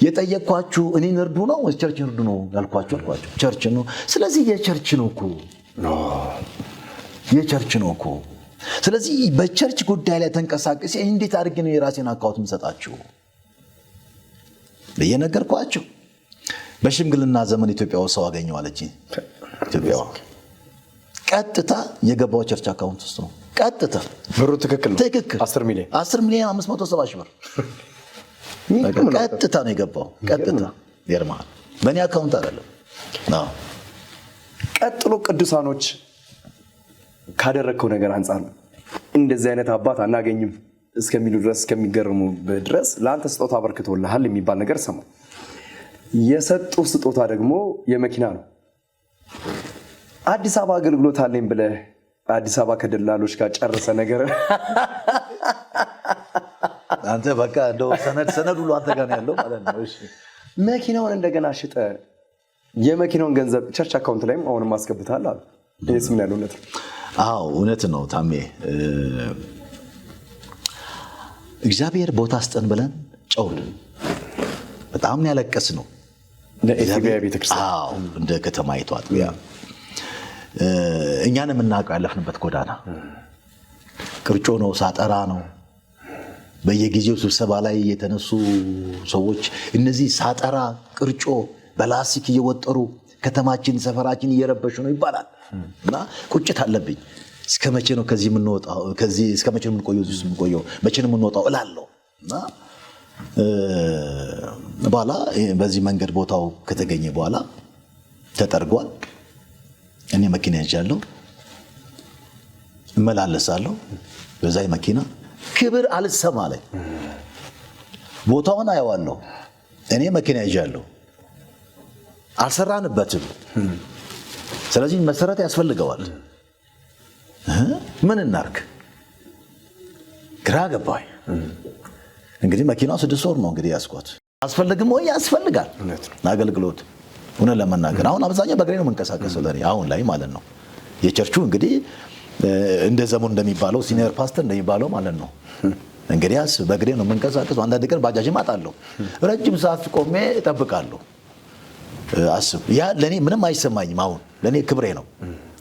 የጠየቅኳችሁ እኔን እርዱ ነው ወይስ ቸርችን እርዱ ነው ያልኳችሁ? ቸርች ነው። ስለዚህ የቸርች ነው እኮ ስለዚህ በቸርች ጉዳይ ላይ ተንቀሳቀስ። እንዴት አድርጌ ነው የራሴን አካውንት የምሰጣችሁ በየነገርኳችሁ። በሽምግልና ዘመን ኢትዮጵያ ውስጥ ሰው አገኘው አለች። ኢትዮጵያ ቀጥታ የገባው ቸርች አካውንት ውስጥ ነው። ቀጥታ ብሩ ትክክል ነው። 10 ሚሊዮን 570 ሺህ ብር ቀጥታ ነው የገባው። ቀጥታ ይርማል። በእኔ አካውንት አይደለም። ቀጥሎ ቅዱሳኖች ካደረከው ነገር አንጻር እንደዚህ አይነት አባት አናገኝም እስከሚሉ ድረስ እስከሚገርሙ ድረስ ለአንተ ስጦታ አበርክቶልሃል የሚባል ነገር ሰማሁ። የሰጡ ስጦታ ደግሞ የመኪና ነው። አዲስ አበባ አገልግሎት አለኝ ብለህ አዲስ አበባ ከደላሎች ጋር ጨርሰ ነገር አንተ በቃ እንደው ሰነድ ሁሉ አንተ ጋር ነው ያለው ማለት ነው። እሺ መኪናውን እንደገና ሽጠ የመኪናውን ገንዘብ ቸርች አካውንት ላይም አሁንም አስገብተሃል አሉ። ይሄስ ምን ያለው እውነት ነው? አዎ እውነት ነው ታሜ። እግዚአብሔር ቦታ ስጠን ብለን ጨውን በጣም ያለቀስ ነው ለኢትዮጵያ ቤተክርስቲያን። አዎ እንደ ከተማይቷ አጥቢያ እኛን የምናውቀው ያለፍንበት ጎዳና ቅርጮ ነው፣ ሳጠራ ነው። በየጊዜው ስብሰባ ላይ የተነሱ ሰዎች እነዚህ ሳጠራ ቅርጮ በላስቲክ እየወጠሩ ከተማችን ሰፈራችን እየረበሹ ነው ይባላል። እና ቁጭት አለብኝ። እስከ መቼ ነው ከዚህ የምንወጣው? ከዚህ እስከ መቼ ነው የምንቆየው? መቼ ነው የምንወጣው እላለሁ። እና በኋላ በዚህ መንገድ ቦታው ከተገኘ በኋላ ተጠርጓል። እኔ መኪና ይዣለሁ፣ እመላለሳለሁ። በዛ መኪና ክብር አልሰማ ላይ ቦታውን አየዋለሁ። እኔ መኪና ይዣለሁ፣ አልሰራንበትም። ስለዚህ መሰረት ያስፈልገዋል። ምን እናርግ? ግራ ገባኝ። እንግዲህ መኪናው 6 ወር ነው እንግዲህ ያስኳት። አስፈልግም ወይ? ያስፈልጋል አገልግሎት። እውነት ለመናገር አሁን አብዛኛው በእግሬ ነው የምንቀሳቀሰው ለኔ አሁን ላይ ማለት ነው። የቸርቹ እንግዲህ እንደ ዘመኑ እንደሚባለው ሲኒየር ፓስተር እንደሚባለው ማለት ነው። እንግዲያስ በእግሬ ነው የምንቀሳቀሰው። አንዳንድ ቀን ባጃጅም አጣለሁ። ረጅም ሰዓት ቆሜ እጠብቃለሁ። አስብ፣ ያ ለኔ ምንም አይሰማኝም። አሁን ለኔ ክብሬ ነው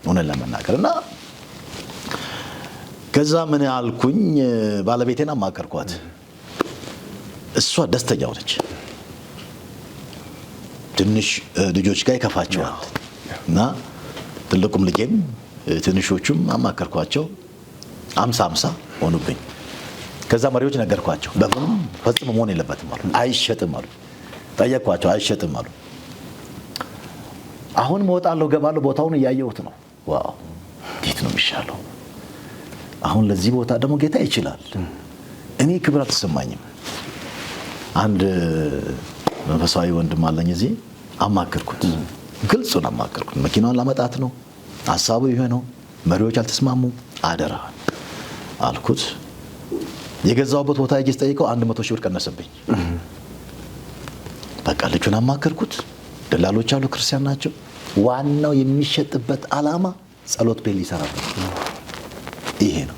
እውነት ለመናገር። እና ከዛ ምን አልኩኝ ባለቤቴን አማከርኳት። እሷ ደስተኛ ሆነች። ትንሽ ልጆች ጋር ይከፋቸዋል እና ትልቁም ልጄም ትንሾቹም አማከርኳቸው። 50-50 ሆኑብኝ። ከዛ መሪዎች ነገርኳቸው። በምንም ፈጽሞ መሆን የለበትም አሉ። አይሸጥም አሉ። ጠየቅኳቸው። አይሸጥም አሉ። አሁን እወጣለሁ ገባለሁ፣ ቦታውን እያየሁት ነው። ዋው እንዴት ነው የሚሻለው? አሁን ለዚህ ቦታ ደግሞ ጌታ ይችላል። እኔ ክብር አልተሰማኝም። አንድ መንፈሳዊ ወንድም አለኝ እዚህ፣ አማከርኩት። ግልጹን አማከርኩት። መኪናውን ላመጣት ነው ሐሳቡ ይሄ ነው። መሪዎች አልተስማሙ። አደራ አልኩት። የገዛውበት ቦታ ሄጄ ስጠይቀው 100 ሺህ ብር ቀነሰብኝ። በቃ ልጁን አማከርኩት። ደላሎች አሉ፣ ክርስቲያን ናቸው። ዋናው የሚሸጥበት ዓላማ ጸሎት ቤት ሊሰራበት ይሄ ነው።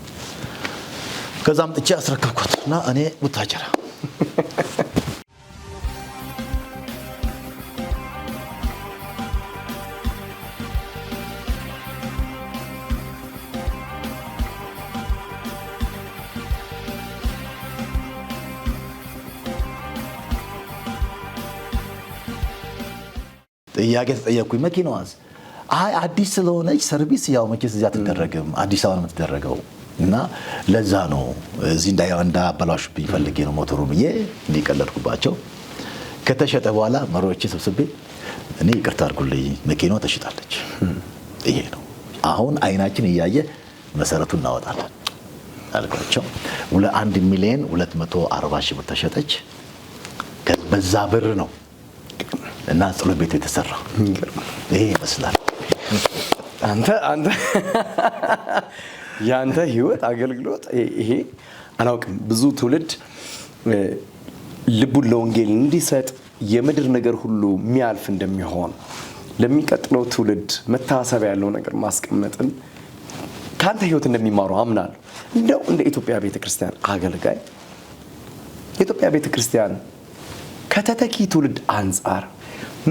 ከዛም ጥቼ አስረከብኩት እና እኔ ቡታጀራ ጥያቄ ተጠየቅኩኝ። መኪናዋስ? አይ አዲስ ስለሆነች ሰርቪስ ያው መቼስ እዚያ አትደረግም፣ አዲስ አበባ ነው የምትደረገው እና ለዛ ነው እዚህ እንዳያበላሹብኝ ፈልጌ ነው ሞተሩ ብዬ እንዲቀለድኩባቸው። ከተሸጠ በኋላ መሪዎቼ ሰብስቤ እኔ ይቅርታ አድርጉልኝ መኪናዋ ተሽጣለች፣ ይሄ ነው አሁን አይናችን እያየ መሰረቱን እናወጣለን አልኳቸው። 1,240,000 ብር ተሸጠች። በዛ ብር ነው እና ጸሎት ቤቱ የተሰራ። ይሄ ይመስላል። አንተ ያንተ ህይወት አገልግሎት ይሄ አናውቅም። ብዙ ትውልድ ልቡን ለወንጌል እንዲሰጥ የምድር ነገር ሁሉ የሚያልፍ እንደሚሆን ለሚቀጥለው ትውልድ መታሰቢያ ያለው ነገር ማስቀመጥን ካንተ ህይወት እንደሚማሩ አምናለሁ። እንደው እንደ ኢትዮጵያ ቤተክርስቲያን አገልጋይ የኢትዮጵያ ቤተክርስቲያን ከተተኪ ትውልድ አንጻር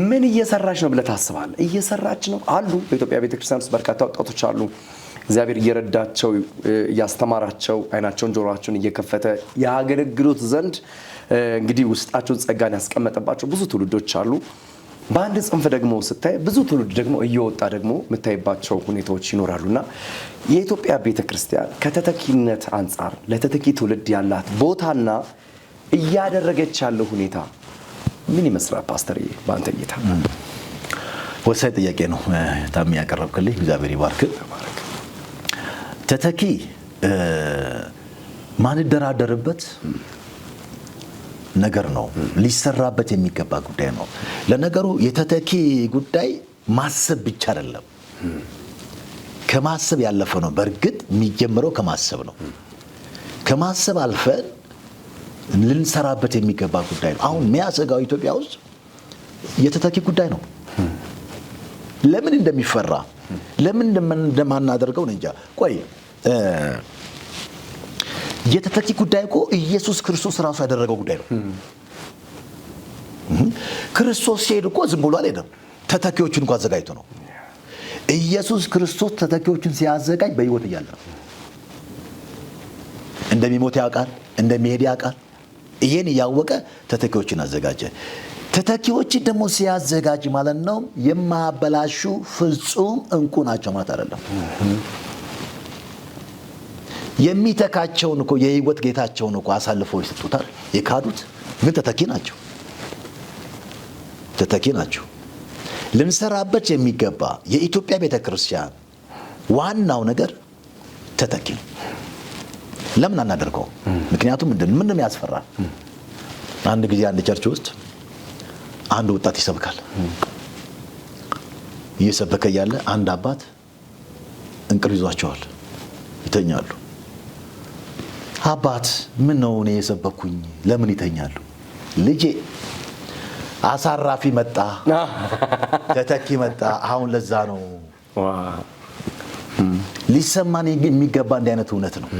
ምን እየሰራች ነው ብለህ ታስባለህ? እየሰራች ነው አሉ። በኢትዮጵያ ቤተክርስቲያን ውስጥ በርካታ ወጣቶች አሉ። እግዚአብሔር እየረዳቸው እያስተማራቸው አይናቸውን ጆሮአቸውን እየከፈተ ያገለግሉት ዘንድ እንግዲህ ውስጣቸውን ጸጋን ያስቀመጠባቸው ብዙ ትውልዶች አሉ። በአንድ ጽንፍ ደግሞ ስታይ ብዙ ትውልድ ደግሞ እየወጣ ደግሞ የምታይባቸው ሁኔታዎች ይኖራሉና የኢትዮጵያ ቤተክርስቲያን ከተተኪነት አንጻር ለተተኪ ትውልድ ያላት ቦታና እያደረገች ያለው ሁኔታ ምን ይመስላል ፓስተርዬ በአንተ እይታ? ወሳኝ ጥያቄ ነው ታሚ ያቀረብክልኝ። እግዚአብሔር ይባርክ። ተተኪ ማንደራደርበት ነገር ነው። ሊሰራበት የሚገባ ጉዳይ ነው። ለነገሩ የተተኪ ጉዳይ ማሰብ ብቻ አይደለም፣ ከማሰብ ያለፈ ነው። በእርግጥ የሚጀምረው ከማሰብ ነው። ከማሰብ አልፈን ልንሰራበት የሚገባ ጉዳይ ነው። አሁን የሚያሰጋው ኢትዮጵያ ውስጥ የተተኪ ጉዳይ ነው። ለምን እንደሚፈራ ለምን እንደማናደርገው እንጃ። ቆይ የተተኪ ጉዳይ እኮ ኢየሱስ ክርስቶስ ራሱ ያደረገው ጉዳይ ነው። ክርስቶስ ሲሄድ እኮ ዝም ብሎ አልሄደም። ተተኪዎችን እንኳን አዘጋጅቶ ነው። ኢየሱስ ክርስቶስ ተተኪዎችን ሲያዘጋጅ በሕይወት እያለ ነው። እንደሚሞት ያውቃል፣ እንደሚሄድ ያውቃል። ይሄን እያወቀ ተተኪዎችን አዘጋጀ። ተተኪዎችን ደግሞ ሲያዘጋጅ ማለት ነው የማያበላሹ ፍጹም እንቁ ናቸው ማለት አይደለም። የሚተካቸውን እኮ የህይወት ጌታቸውን እኮ አሳልፈው ይሰጡታል። የካዱት ግን ተተኪ ናቸው። ተተኪ ናቸው። ልንሰራበት የሚገባ የኢትዮጵያ ቤተክርስቲያን ዋናው ነገር ተተኪ ነው። ለምን አናደርገው? ምክንያቱም ምንድነው ያስፈራል? አንድ ጊዜ አንድ ቸርች ውስጥ አንድ ወጣት ይሰብካል። እየሰበከ ያለ አንድ አባት እንቅልፍ ይዟቸዋል፣ ይተኛሉ። አባት ምን ነው እኔ የሰበኩኝ ለምን ይተኛሉ? ልጄ አሳራፊ መጣ፣ ተተኪ መጣ። አሁን ለዛ ነው ሊሰማን የሚገባ እንዲህ አይነት እውነት ነው።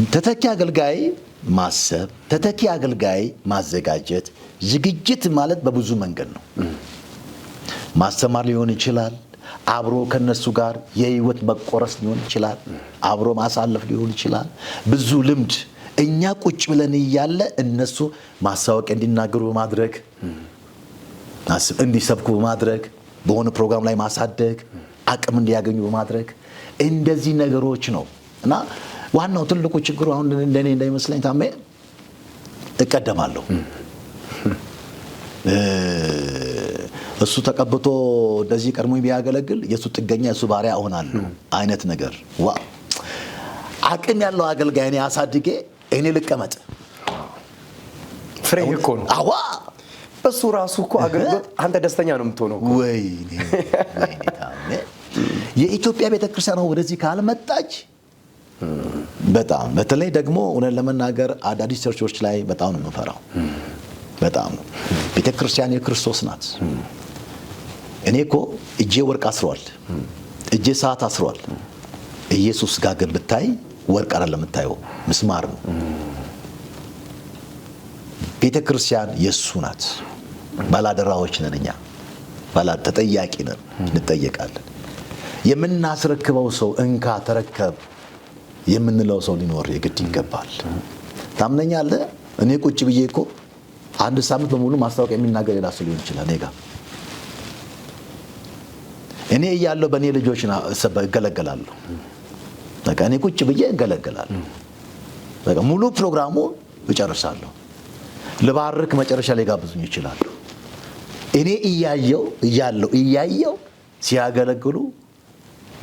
ተተኪ አገልጋይ ማሰብ፣ ተተኪ አገልጋይ ማዘጋጀት። ዝግጅት ማለት በብዙ መንገድ ነው። ማስተማር ሊሆን ይችላል፣ አብሮ ከነሱ ጋር የህይወት መቆረስ ሊሆን ይችላል፣ አብሮ ማሳለፍ ሊሆን ይችላል። ብዙ ልምድ እኛ ቁጭ ብለን እያለ እነሱ ማስታወቂያ እንዲናገሩ በማድረግ እንዲሰብኩ በማድረግ በሆነ ፕሮግራም ላይ ማሳደግ አቅም እንዲያገኙ በማድረግ እንደዚህ ነገሮች ነው። እና ዋናው ትልቁ ችግሩ አሁን እንደኔ እንዳይመስለኝ ታሜ እቀደማለሁ እሱ ተቀብቶ እንደዚህ ቀድሞኝ ቢያገለግል የሱ ጥገኛ የሱ ባሪያ እሆናለሁ አይነት ነገር። አቅም ያለው አገልጋይ እኔ አሳድጌ እኔ ልቀመጥ ፍሬ እኮ ነው። አዋ እሱ ራሱ እኮ አገልግሎት አንተ ደስተኛ ነው የምትሆነው። ወይኔ ታሜ የኢትዮጵያ ቤተክርስቲያን ወደዚህ ካልመጣች በጣም በተለይ ደግሞ እውነት ለመናገር አዳዲስ ቸርቾች ላይ በጣም ነው የምፈራው። በጣም ነው። ቤተክርስቲያን የክርስቶስ ናት። እኔ እኮ እጄ ወርቅ አስሯል፣ እጄ ሰዓት አስሯል። ኢየሱስ ጋር ግን ብታይ ወርቅ አይደለም የምታየው፣ ምስማር ነው። ቤተክርስቲያን የሱ ናት። ባላደራዎች ነን እኛ፣ ተጠያቂ ነን፣ እንጠየቃለን። የምናስረክበው ሰው እንካ ተረከብ የምንለው ሰው ሊኖር የግድ ይገባል። ታምነኛለህ? እኔ ቁጭ ብዬ እኮ አንድ ሳምንት በሙሉ ማስታወቂያ የሚናገር ሌላ ሰው ሊሆን ይችላል። እኔ እያለሁ በእኔ ልጆች እገለገላለሁ። በቃ እኔ ቁጭ ብዬ እገለገላለሁ። በቃ ሙሉ ፕሮግራሙ እጨርሳለሁ። ልባርክ መጨረሻ ላይ ጋብዙኝ ይችላሉ። እኔ እያየው ሲያገለግሉ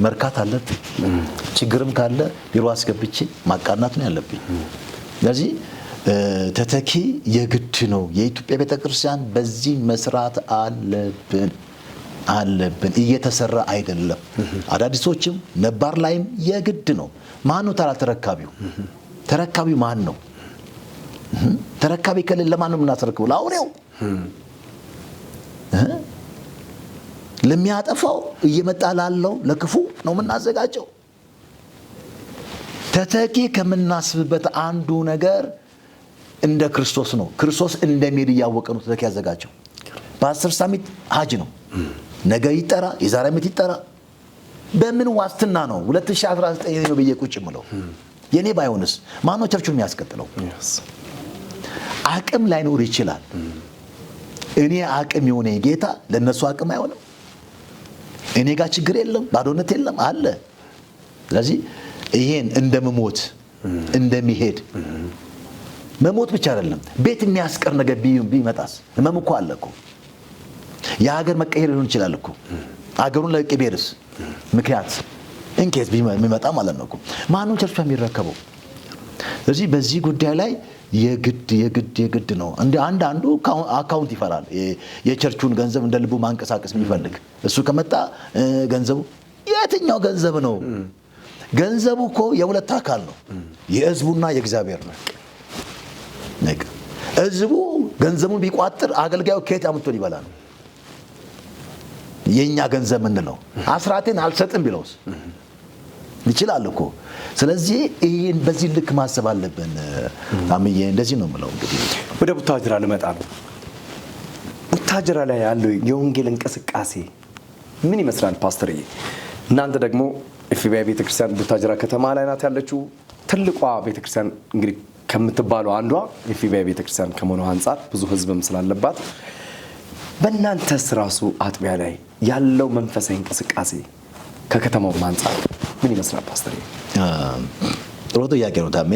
መርካት አለብኝ። ችግርም ካለ ቢሮ አስገብቼ ማቃናት ነው ያለብኝ። ስለዚህ ተተኪ የግድ ነው። የኢትዮጵያ ቤተክርስቲያን በዚህ መስራት አለብን። እየተሰራ አይደለም። አዳዲሶችም ነባር ላይም የግድ ነው። ማን ነው ተረካቢው? ተረካቢው ማን ነው? ተረካቢ ከሌለ ለማን ነው የምናስረክበው? ለአውሬው፣ ለሚያጠፋው እየመጣ ላለው ለክፉ ነው የምናዘጋጀው። ተተኪ ከምናስብበት አንዱ ነገር እንደ ክርስቶስ ነው። ክርስቶስ እንደሚሄድ እያወቀ ነው ተተኪ ያዘጋጀው። በ10 ሳሚት ሀጅ ነው። ነገ ይጠራ፣ የዛሬ ዓመት ይጠራ። በምን ዋስትና ነው 2019 ነው ብዬ ቁጭ ምለው? የኔ ባይሆንስ ማን ነው ቸርቹን የሚያስቀጥለው? አቅም ላይኖር ይችላል። እኔ አቅም የሆነ ጌታ ለነሱ አቅም አይሆንም። እኔ ጋር ችግር የለም፣ ባዶነት የለም አለ። ስለዚህ ይሄን እንደመሞት እንደሚሄድ መሞት ብቻ አይደለም፣ ቤት የሚያስቀር ነገር ቢመጣስ? ህመም እኮ አለ እኮ። የሀገር መቀየር ሊሆን ይችላል እኮ። አገሩን ለቅቄ ብሄድስ? ምክንያት እንኬስ ቢመጣ ማለት ነው እኮ። ማነው ቸርቹ የሚረከበው? ስለዚህ በዚህ ጉዳይ ላይ የግድ ነው። አንዳንዱ አካውንት ይፈራል። የቸርቹን ገንዘብ እንደ ልቡ ማንቀሳቀስ የሚፈልግ እሱ ከመጣ ገንዘቡ የትኛው ገንዘብ ነው? ገንዘቡ እኮ የሁለት አካል ነው፣ የህዝቡና የእግዚአብሔር ነው። ህዝቡ ገንዘቡን ቢቋጥር አገልጋዩ ከየት አምጥቶ ሊበላ ነው? የኛ ገንዘብ ምንለው አስራቴን አልሰጥም ቢለውስ ይችላል እኮ። ስለዚህ ይሄን በዚህ ልክ ማሰብ አለብን። ታምዬ እንደዚህ ነው የምለው። እንግዲህ ወደ ቡታጅራ ልመጣ ነው። ቡታጅራ ላይ ያለው የወንጌል እንቅስቃሴ ምን ይመስላል ፓስተርዬ? እናንተ ደግሞ ኤፍቢአይ ቤተክርስቲያን ቡታጅራ ከተማ ላይ ናት ያለችው። ትልቋ ቤተክርስቲያን እንግዲህ ከምትባለው አንዷ ኤፍቢአይ ቤተክርስቲያን ከመሆኑ አንፃር ብዙ ህዝብም ስላለባት በእናንተስ ራሱ አጥቢያ ላይ ያለው መንፈሳዊ እንቅስቃሴ ከከተማው አንፃር ምን ይመስላል ፓስተርዬ? ጥሩ ጥያቄ ነው ታሜ።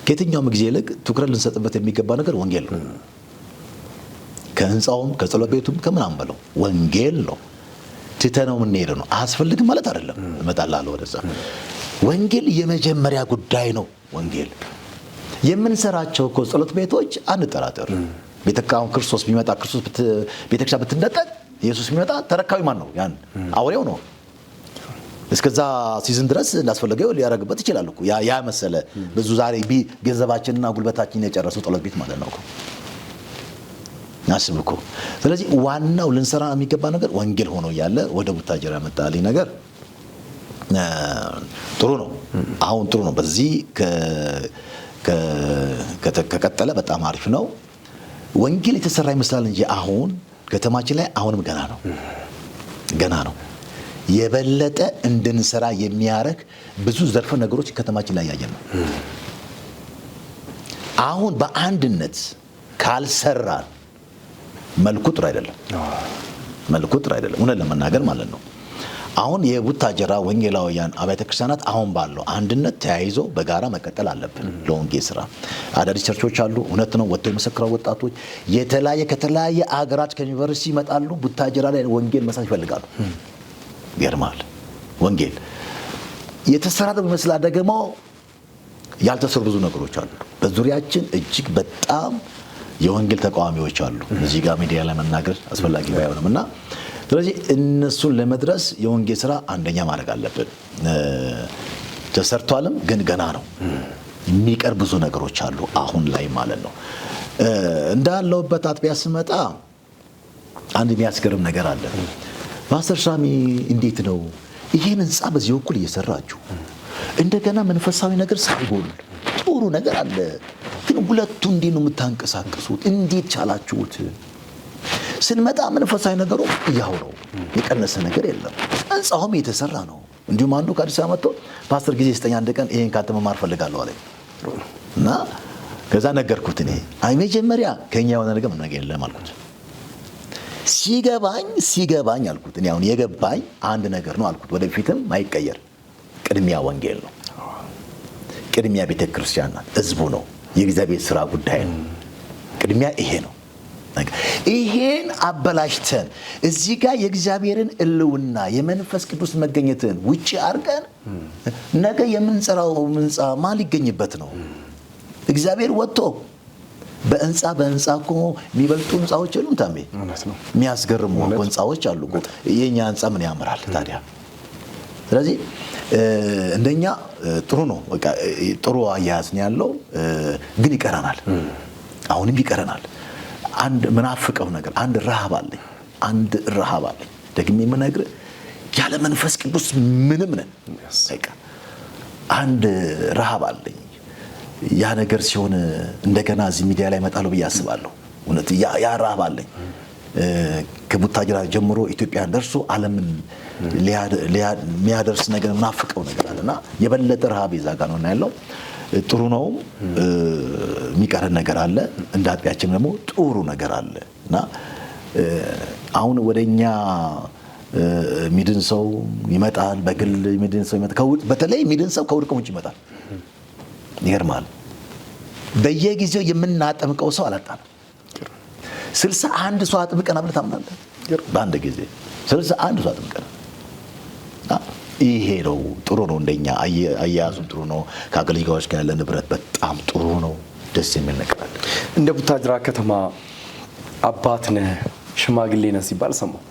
ከየትኛውም ጊዜ ይልቅ ትኩረት ልንሰጥበት የሚገባ ነገር ወንጌል ነው። ከህንፃውም ከጸሎት ቤቱም ከምናም በለው ወንጌል ነው። ትተነው የምንሄድ ነው። አያስፈልግም ማለት አይደለም። እመጣላለሁ ወደዛ። ወንጌል የመጀመሪያ ጉዳይ ነው። ወንጌል የምንሰራቸው እኮ ጸሎት ቤቶች አንጠራጠር። ቤተክርስቲያን ክርስቶስ ቢመጣ ክርስቶስ ቤተክርስቲያን ብትነጠቅ ኢየሱስ ቢመጣ ተረካቢ ማን ነው? ያን አውሬው ነው። እስከዛ ሲዝን ድረስ እንዳስፈልገው ሊያረግበት ይችላል እኮ። ያ መሰለ ብዙ ዛሬ ገንዘባችንና ጉልበታችንን የጨረሱ ጸሎት ቤት ማለት ነው እኮ። አስብ እኮ። ስለዚህ ዋናው ልንሰራ የሚገባ ነገር ወንጌል ሆኖ ያለ ወደ ቡታጅራ መጣልኝ ነገር ጥሩ ነው። አሁን ጥሩ ነው። በዚህ ከቀጠለ በጣም አሪፍ ነው። ወንጌል የተሰራ ይመስላል እንጂ አሁን ከተማችን ላይ አሁንም ገና ነው። የበለጠ እንድንሰራ የሚያረግ ብዙ ዘርፈ ነገሮች ከተማችን ላይ ያየን ነው። አሁን በአንድነት ካልሰራን መልኩ ጥሩ አይደለም። እውነት ለመናገር ማለት ነው። አሁን የቡታጀራ ወንጌላውያን አብያተ ክርስቲያናት አሁን ባለው አንድነት ተያይዞ በጋራ መቀጠል አለብን። ለወንጌል ስራ አዳዲስ ቸርቾች አሉ። እውነት ነው። ወጥተው የመሰክረው ወጣቶች ከተለያየ አገራት ከዩኒቨርሲቲ ይመጣሉ። ቡታጀራ ላይ ወንጌል መስራት ይፈልጋሉ። ይገርማል። ወንጌል የተሰራ ነው ይመስላል። ደግሞ ያልተሰሩ ብዙ ነገሮች አሉ በዙሪያችን። እጅግ በጣም የወንጌል ተቃዋሚዎች አሉ። እዚህ ጋር ሚዲያ ላይ መናገር አስፈላጊ ባይሆንም እና ስለዚህ እነሱን ለመድረስ የወንጌል ስራ አንደኛ ማድረግ አለብን። ተሰርቷልም ግን ገና ነው። የሚቀር ብዙ ነገሮች አሉ አሁን ላይ ማለት ነው። እንዳለውበት አጥቢያ ስመጣ አንድ የሚያስገርም ነገር አለ። ፓስተር ሳሚ እንዴት ነው ይሄን ህንጻ በዚህ በኩል እየሰራችሁ እንደገና መንፈሳዊ ነገር ሳይጎል ጥሩ ነገር አለ፣ ግን ሁለቱ እንዴት ነው የምታንቀሳቅሱት? እንዴት ቻላችሁት? ስንመጣ መንፈሳዊ ነገሩ ያው ነው፣ የቀነሰ ነገር የለም። ህንጻውም የተሰራ ነው። እንዲሁም አንዱ ከአዲስ አበባ መጥቶ ፓስተር ጊዜ ስጠኝ አንድ ቀን ይሄን ካንተ መማር ፈልጋለሁ አለኝ እና ከዛ ነገርኩት። እኔ መጀመሪያ ከኛ የሆነ ነገር ምን ነገር የለም አልኩት። ሲገባኝ አልኩት እኔ አሁን የገባኝ አንድ ነገር ነው አልኩት። ወደፊትም ማይቀየር ቅድሚያ ወንጌል ነው። ቅድሚያ ቤተክርስቲያን ናት፣ ህዝቡ ነው፣ የእግዚአብሔር ስራ ጉዳይ ነው። ቅድሚያ ይሄ ነው። ይሄን አበላሽተን እዚህ ጋር የእግዚአብሔርን እልውና የመንፈስ ቅዱስ መገኘትን ውጪ አድርገን ነገ የምንሰራው ህንጻ ማን ሊገኝበት ነው? እግዚአብሔር ወጥቶ በህንጻ እኮ የሚበልጡ ህንጻዎች የሉም። ታሜ የሚያስገርሙ ህንጻዎች አሉ። የኛ ህንጻ ምን ያምራል ታዲያ? ስለዚህ እንደኛ ጥሩ ነው። በቃ ጥሩ አያያዝ ነው ያለው፣ ግን ይቀረናል። አሁንም ይቀረናል። አንድ ምናፍቀው ነገር አንድ ረሃብ አለኝ። ደግሜ የምነግርህ ያለ መንፈስ ቅዱስ ምንም ነን። በቃ አንድ ረሃብ አለኝ። ያ ነገር ሲሆን እንደገና እዚህ ሚዲያ ላይ እመጣለሁ ብዬ አስባለሁ። እውነት ያ ረሃብ አለኝ። ከቡታጅራ ጀምሮ ኢትዮጵያን ደርሶ ዓለምን የሚያደርስ ነገር ምናፍቀው ነገር አለና የበለጠ ረሃብ ይዛ ጋር ነው ያለው። ጥሩ ነው። የሚቀረን ነገር አለ። እንደ አጥቢያችን ደግሞ ጥሩ ነገር አለ እና አሁን ወደኛ ሚድን ሰው ይመጣል። በግል ሚድን ሰው ይመጣል። በተለይ ሚድን ሰው ከውድቀት ውጭ ይመጣል። ይገርማል። በየጊዜው የምናጠምቀው ሰው አላጣንም። 61 ሰው አጥምቀናል ብለህ ታምናለህ? በአንድ ጊዜ 61 ሰው አጥምቀናል። ይሄ ነው ጥሩ ነው። እንደኛ አያያዙም ጥሩ ነው። ከአገልጋዮች ጋር ያለ ንብረት በጣም ጥሩ ነው። ደስ የሚል ነገር አለ። እንደ ቡታጅራ ከተማ አባት ነህ ሽማግሌ ነህ ሲባል ሰማሁ።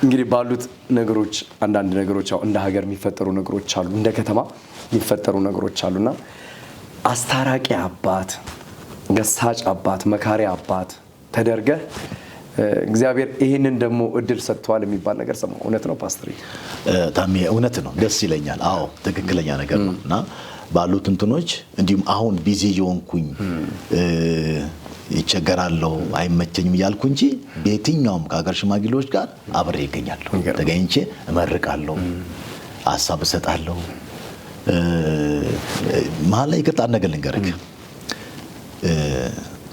እንግዲህ ባሉት ነገሮች አንዳንድ ነገሮች ያው እንደ ሀገር የሚፈጠሩ ነገሮች አሉ፣ እንደ ከተማ የሚፈጠሩ ነገሮች አሉና አስታራቂ አባት፣ ገሳጭ አባት፣ መካሪ አባት ተደርገህ እግዚአብሔር ይህንን ደግሞ እድል ሰጥቷል የሚባል ነገር ሰማሁ። እውነት ነው ፓስተር? ታሜ እውነት ነው። ደስ ይለኛል። አዎ ትክክለኛ ነገር ነው እና ባሉት እንትኖች እንዲሁም አሁን ቢዚ የሆንኩኝ ይቸገራለሁ አይመቸኝም እያልኩ እንጂ በየትኛውም ከሀገር ሽማግሌዎች ጋር አብሬ ይገኛለሁ። ተገኝቼ እመርቃለሁ፣ ሀሳብ እሰጣለሁ። መሀል ላይ ይቅርታ ነገር ልንገርህ፣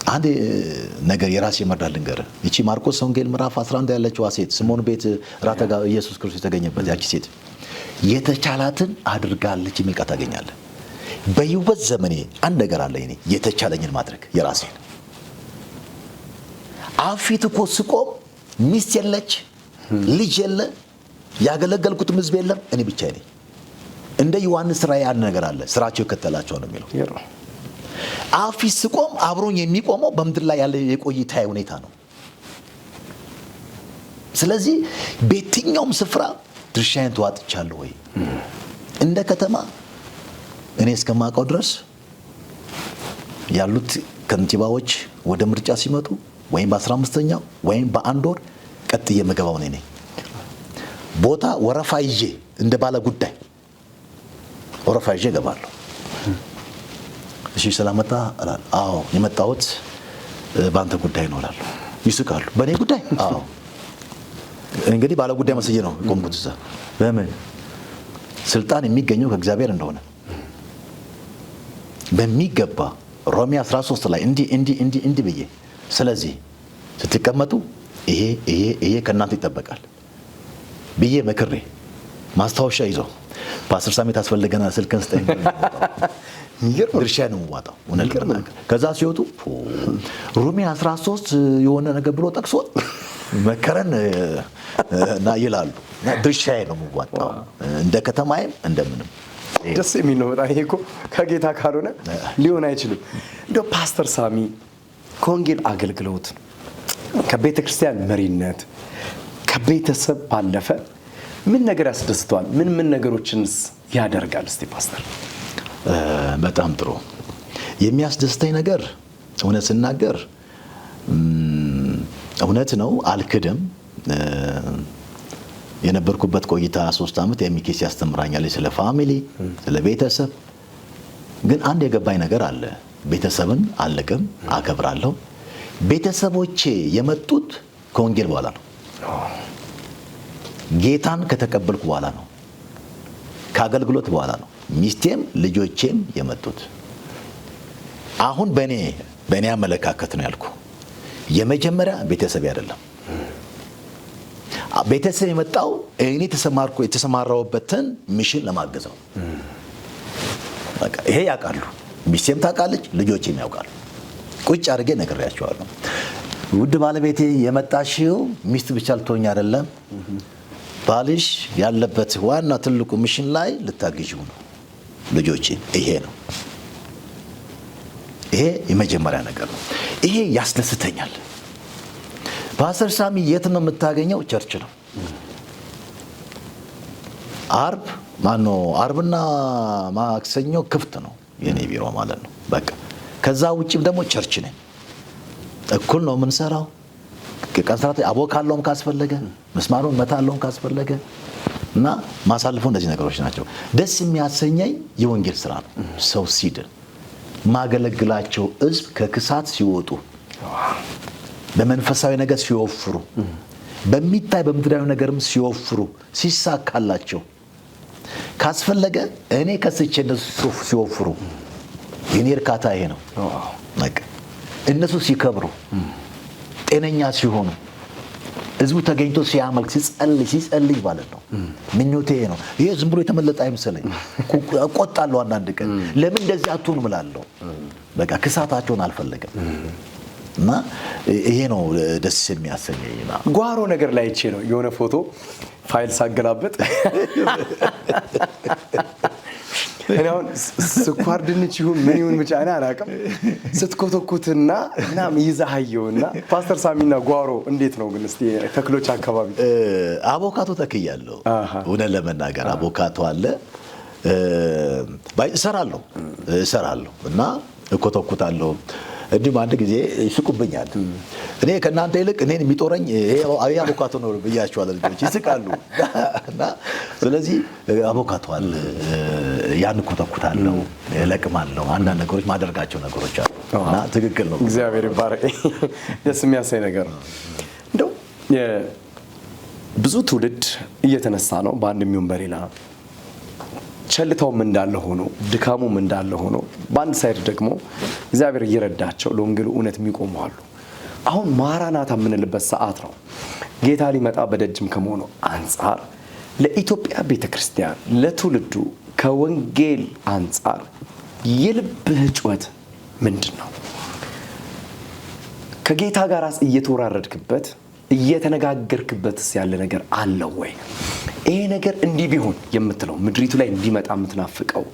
አንድ ነገር የራሴ መርዳት ልንገርህ። ይቺ ማርቆስ ወንጌል ምዕራፍ 11 ያለችዋ ሴት ስምዖን ቤት ራተ ጋር ኢየሱስ ክርስቶስ የተገኘበት ያቺ ሴት የተቻላትን አድርጋለች የሚል ቃል ታገኛለህ። በህይወት ዘመኔ አንድ ነገር አለ፣ እኔ የተቻለኝን ማድረግ የራሴን። አፊት እኮ ስቆም ሚስት የለች፣ ልጅ የለ፣ ያገለገልኩትም ህዝብ የለም፣ እኔ ብቻ ነኝ። እንደ ዮሐንስ ራእይ አንድ ነገር አለ፣ ስራቸው ይከተላቸው ነው የሚለው። አፊት ስቆም አብሮኝ የሚቆመው በምድር ላይ ያለ የቆይታ ሁኔታ ነው። ስለዚህ በየትኛውም ስፍራ ድርሻዬን ተዋጥቻለሁ ወይ? እንደ ከተማ እኔ እስከማውቀው ድረስ ያሉት ከንቲባዎች ወደ ምርጫ ሲመጡ ወይም በ15ኛው ወይም በአንድ ወር ቀጥዬ የምገባው ነኝ። ቦታ ወረፋ ይዤ እንደ ባለ ጉዳይ ወረፋ ይዤ እገባለሁ። እሺ ሰላም መጣ አላል። አዎ የመጣሁት በአንተ ጉዳይ ይኖራሉ። ይስቃሉ። በእኔ ጉዳይ? አዎ። እንግዲህ ባለ ጉዳይ መስዬ ነው ቆምኩት እዛ። በምን ስልጣን የሚገኘው ከእግዚአብሔር እንደሆነ በሚገባ ሮሜ 13 ላይ እንዲህ ብዬ፣ ስለዚህ ስትቀመጡ ይሄ ከእናንተ ይጠበቃል ብዬ መክሬ ማስታወሻ ይዞ በ10 ሳምንት አስፈልገናል ስልክን ስጠኝ ድርሻ ነው የምዋጣው። ከዛ ሲወጡ ሮሜ 13 የሆነ ነገር ብሎ ጠቅሶ መከረን እና ይላሉ። ድርሻዬ ነው የምዋጣው እንደ ከተማዬም እንደምንም። ደስ የሚል ነው በጣም። ይሄ እኮ ከጌታ ካልሆነ ሊሆን አይችልም። እንደው ፓስተር ሳሚ ከወንጌል አገልግሎት፣ ከቤተ ክርስቲያን መሪነት፣ ከቤተሰብ ባለፈ ምን ነገር ያስደስተዋል? ምን ነገሮችንስ ያደርጋል? እስቲ ፓስተር። በጣም ጥሩ። የሚያስደስተኝ ነገር እውነት ስናገር እውነት ነው፣ አልክድም። የነበርኩበት ቆይታ 3 ዓመት የሚኬስ ያስተምራኛል ስለ ፋሚሊ፣ ስለ ቤተሰብ። ግን አንድ የገባኝ ነገር አለ። ቤተሰብን አልቅም፣ አከብራለሁ። ቤተሰቦቼ የመጡት ከወንጌል በኋላ ነው። ጌታን ከተቀበልኩ በኋላ ነው። ከአገልግሎት በኋላ ነው ሚስቴም ልጆቼም የመጡት። አሁን በእኔ አመለካከት ነው ያልኩ። የመጀመሪያ ቤተሰብ አይደለም። ቤተሰብ የመጣው እኔ የተሰማራሁበትን ሚሽን ለማገዝ ነው። በቃ ይሄ ያውቃሉ። ሚስቴም ታውቃለች፣ ልጆቼም ያውቃሉ። ቁጭ አድርጌ ነግሬያቸዋለሁ። ውድ ባለቤቴ የመጣሽው ሚስት ብቻ ልትሆኝ አይደለም፣ ባልሽ ያለበት ዋና ትልቁ ሚሽን ላይ ልታግዢው ነው። ልጆቼ ይሄ ነው። ይሄ የመጀመሪያ ነገር ነው። ይሄ ያስደስተኛል። ፓስተር ሳሚ የት ነው የምታገኘው? ቸርች ነው። አርብና ማክሰኞ ክፍት ነው የኔ ቢሮ ማለት ነው። በቃ ከዛ ውጪም ደግሞ ቸርች ነኝ። እኩል ነው የምንሰራው። ቀንስራት አቦካለውም ካስፈለገ መስማሩን መታለውም ካስፈለገ እና ማሳልፈው እንደዚህ ነገሮች ናቸው። ደስ የሚያሰኘኝ የወንጌል ስራ ነው። ሰው ሲድን ማገለግላቸው ህዝብ ከክሳት ሲወጡ፣ በመንፈሳዊ ነገር ሲወፍሩ፣ በሚታይ በምድራዊ ነገርም ሲወፍሩ፣ ሲሳካላቸው ካስፈለገ እኔ ከስቼ እነሱ ሲወፍሩ የኔ እርካታ ይሄ ነው። በቃ እነሱ ሲከብሩ፣ ጤነኛ ሲሆኑ፣ ህዝቡ ተገኝቶ ሲያመልክ ሲጸልይ ማለት ነው። ምኞቴ ነው። ይሄ ዝም ብሎ የተመለጠ አይምሰለኝ። እቆጣለሁ አንዳንድ ቀን ለምን እንደዚህ አትሆኑ እላለሁ። በቃ ክሳታቸውን አልፈለገም እና ይሄ ነው ደስ የሚያሰኘኝ። ጓሮ ነገር ላይ እቺ ነው የሆነ ፎቶ ፋይል ሳገላበጥ እኔ አሁን ስኳር ድንች ይሁን ምን ይሁን ብቻ እኔ አላውቅም። ስትኮተኩትና እናም ይዛሃየውና ፓስተር ሳሚና ጓሮ እንዴት ነው ግን? እስቲ ተክሎች አካባቢ አቮካዶ ተክያለሁ። እውነት ለመናገር አቮካዶ አለ። እሰራለሁ እና እኮተኩታለሁ። እንዲሁም አንድ ጊዜ ይስቁብኛል። እኔ ከእናንተ ይልቅ እኔን የሚጦረኝ ይሄ አቮካዶ ነው ብያቸዋለሁ። ልጆች ይስቃሉ። እና ስለዚህ አቮካዶ አለ፣ ያን እኮተኩታለሁ፣ እለቅማለሁ። አንዳንድ ነገሮች ማደርጋቸው ነገሮች አሉ እና ትክክል ነው። እግዚአብሔር ይባረክ። ደስ የሚያሳይ ነገር ነው። እንደው ብዙ ትውልድ እየተነሳ ነው በአንድ የሚሆን በሌላ። ቸልታውም እንዳለ ሆኖ ድካሙም እንዳለ ሆኖ በአንድ ሳይድ ደግሞ እግዚአብሔር እየረዳቸው ለወንጌሉ እውነት የሚቆሙ አሉ። አሁን ማራናታ የምንልበት ሰዓት ነው። ጌታ ሊመጣ በደጅም ከመሆኑ አንጻር ለኢትዮጵያ ቤተክርስቲያን ለትውልዱ ከወንጌል አንጻር የልብህ ጩኸት ምንድን ነው? ከጌታ ጋር እየተወራረድክበት እየተነጋገርክበትስ ያለ ነገር አለው ወይ? ይሄ ነገር እንዲህ ቢሆን የምትለው ምድሪቱ ላይ እንዲመጣ የምትናፍቀው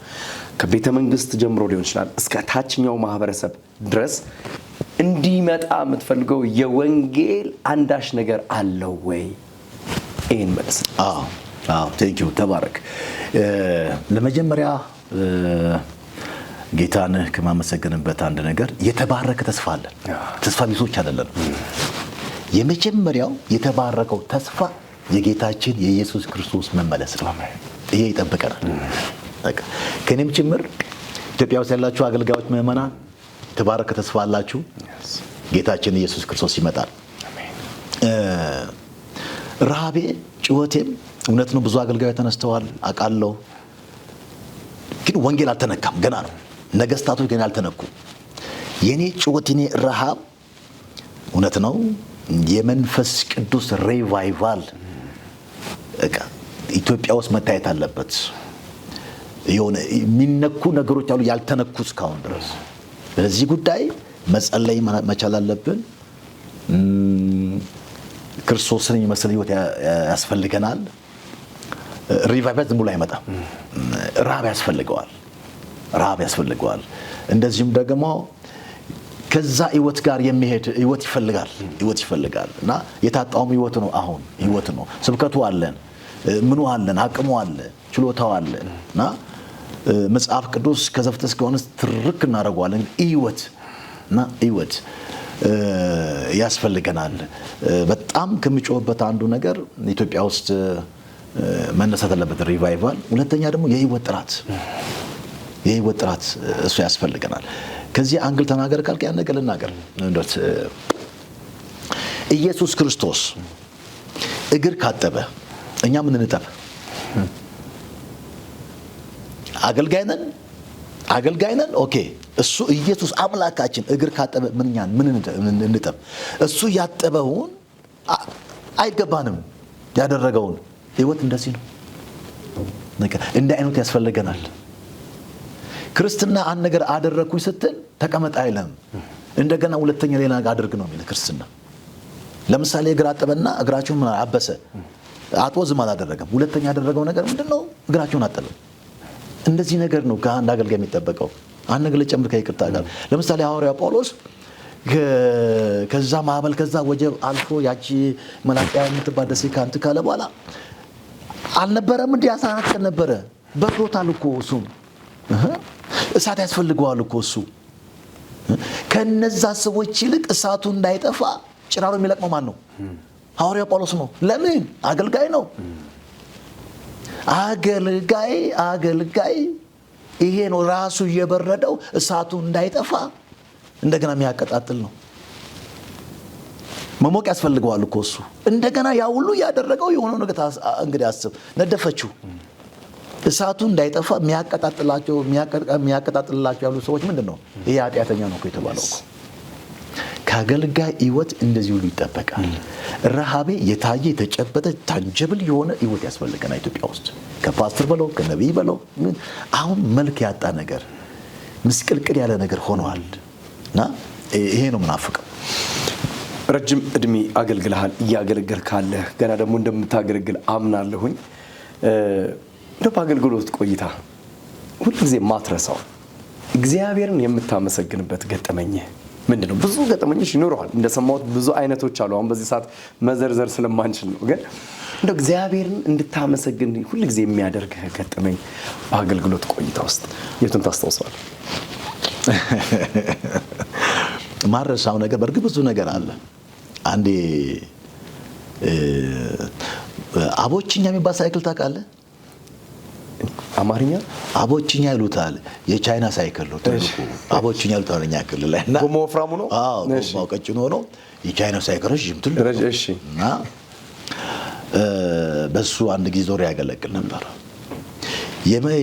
ከቤተ መንግስት ጀምሮ ሊሆን ይችላል እስከ ታችኛው ማህበረሰብ ድረስ እንዲመጣ የምትፈልገው የወንጌል አንዳች ነገር አለው ወይ? ይሄን መልስ። ቴንኪው ተባረክ። ለመጀመሪያ ጌታን ከማመሰግንበት አንድ ነገር የተባረከ ተስፋ አለን። ተስፋ ቢሶች አይደለም። የመጀመሪያው የተባረከው ተስፋ የጌታችን የኢየሱስ ክርስቶስ መመለስ ነው። ይሄ ይጠብቀናል። ከኔም ጭምር ኢትዮጵያ ውስጥ ያላችሁ አገልጋዮች፣ ምዕመናን የተባረከ ተስፋ አላችሁ። ጌታችን ኢየሱስ ክርስቶስ ይመጣል። ረሃቤ ጩኸቴም እውነት ነው። ብዙ አገልጋዮች ተነስተዋል አውቃለሁ። ግን ወንጌል አልተነካም፣ ገና ነው። ነገስታቶች ገና አልተነኩ። የኔ ጩኸት የኔ ረሃብ እውነት ነው የመንፈስ ቅዱስ ሪቫይቫል ኢትዮጵያ ውስጥ መታየት አለበት። የሆነ የሚነኩ ነገሮች አሉ ያልተነኩ እስካሁን ድረስ። በዚህ ጉዳይ መጸለይ መቻል አለብን። ክርስቶስን የሚመስል ህይወት ያስፈልገናል። ሪቫይቫል ዝም ብሎ አይመጣም። ረሃብ ያስፈልገዋል። እንደዚሁም ደግሞ ከዛ ህይወት ጋር የሚሄድ ህይወት ይፈልጋል እና የታጣውም ህይወት ነው። አሁን ህይወት ነው። ስብከቱ አለን፣ ምኑ አለን፣ አቅሙ አለ፣ ችሎታው አለ እና መጽሐፍ ቅዱስ ከዘፍጥረት እስከ ዮሐንስ ትርክ እናደርገዋለን። ህይወት ያስፈልገናል። በጣም ከሚጮህበት አንዱ ነገር ኢትዮጵያ ውስጥ መነሳት አለበት ሪቫይቫል። ሁለተኛ ደግሞ የህይወት ጥራት እሱ ያስፈልገናል። ከዚህ አንግል ተናገር ካልክ ያን ነገር ልናገር። ኢየሱስ ክርስቶስ እግር ካጠበ እኛ ምን እንጠብ? አገልጋይ ነን። ኦኬ እሱ ኢየሱስ አምላካችን እግር ካጠበ ምን እንጠብ? እሱ ያጠበውን አይገባንም። ያደረገውን ህይወት እንደዚህ ነው። እንደ አይነት ያስፈልገናል። ክርስትና አንድ ነገር አደረኩኝ ስትል ተቀመጥ አይለም። እንደገና ሁለተኛ ሌላ ነገር አድርግ ነው የሚል ክርስትና። ለምሳሌ እግር አጠበና እግራቸውን አበሰ፣ አጥቦ ዝም አላደረገም። ሁለተኛ ያደረገው ነገር ምንድነው? እግራቸውን አጠበ። እንደዚህ ነገር ነው ከአንድ አገልጋይ የሚጠበቀው። አንድ ነገር ልጨምር ከይቅርታ ጋር። ለምሳሌ ሐዋርያው ጳውሎስ ከዛ ማዕበል ከዛ ወጀብ አልፎ ያቺ መላጥያ የምትባል ደሴት ካንተ ካለ በኋላ አልነበረም እንዴ? 14 ቀን ነበረ። በርዶታል እኮ እሱም እሳት ያስፈልገዋል እኮ እሱ። ከነዛ ሰዎች ይልቅ እሳቱ እንዳይጠፋ ጭራሮ የሚለቅመው ማን ነው? ሐዋርያው ጳውሎስ ነው። ለምን? አገልጋይ ነው። አገልጋይ ይሄ ነው ራሱ እየበረደው እሳቱ እንዳይጠፋ እንደገና የሚያቀጣጥል ነው። መሞቅ ያስፈልገዋል እኮ እሱ። እንደገና ያ ሁሉ ያደረገው የሆነው ነገር እንግዲህ አስብ። ነደፈችው እሳቱ እንዳይጠፋ የሚያቀጣጥልላቸው ያሉ ሰዎች ምንድነው? ይሄ ኃጢአተኛ ነው እኮ የተባለው እኮ። ከአገልጋይ ህይወት እንደዚህ ሁሉ ይጠበቃል። ረሃቤ የታየ የተጨበጠ ታንጀብል የሆነ ህይወት ያስፈልገናል ኢትዮጵያ ውስጥ። ከፓስተር በለው ከነቢይ በለው አሁን መልክ ያጣ ነገር ምስቅልቅል ያለ ነገር ሆነዋል እና ይሄ ነው ምናፍቀው። ረጅም እድሜ አገልግልሃል፣ እያገለገልካለህ ገና ደግሞ እንደምታገለግል አምናለሁኝ። በአገልግሎት ቆይታ ሁልጊዜ ማትረሳው እግዚአብሔርን የምታመሰግንበት ገጠመኝ ምንድነው? ብዙ ገጠመኞች ይኖረዋል እንደሰማሁት፣ ብዙ አይነቶች አሉ። አሁን በዚህ ሰዓት መዘርዘር ስለማንችል ነው። ግን እንደው እግዚአብሔርን እንድታመሰግን ሁልጊዜ የሚያደርግ ገጠመኝ በአገልግሎት ቆይታ ውስጥ የቱን ታስታውሳለህ? ማረሳው ነገር በእርግጥ ብዙ ነገር አለ። አንዴ አቦችኛ የሚባል ሳይክል ታውቃለህ? አማርኛ አቦችኛ ይሉታል። የቻይና ሳይክል ነው ትልቁ። አቦችኛ ይሉታል እኛ ክልል ላይ እና ጎማ ወፍራሙ ነው። አዎ ጎማው ቀጭን ሆኖ የቻይና ሳይክል ረጅም ትልቁ። እሺ። እና በሱ አንድ ጊዜ ዞር ያገለግል ነበር።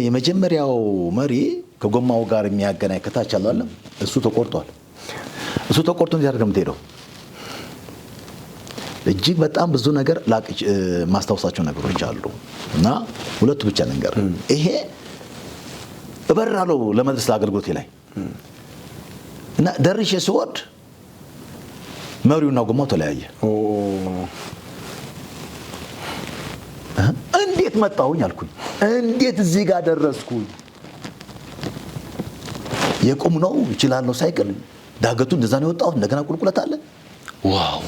የመጀመሪያው መሪ ከጎማው ጋር የሚያገናኝ ከታች አለ እሱ ተቆርጧል። እሱ ተቆርጦ እንዲያደርግ የምትሄደው እጅግ በጣም ብዙ ነገር ማስታወሳቸው ነገሮች አሉ እና ሁለቱ ብቻ ነገር ይሄ እበራለሁ ለመድረስ ለአገልግሎቴ ላይ እና ደርሼ ስወርድ መሪውና ጎማው ተለያየ። እንዴት መጣሁኝ አልኩኝ። እንዴት እዚህ ጋር ደረስኩኝ? የቁም ነው ይችላል ነው ሳይክል ዳገቱ እንደዛ ነው የወጣሁት። እንደገና ቁልቁለት አለ። ዋው!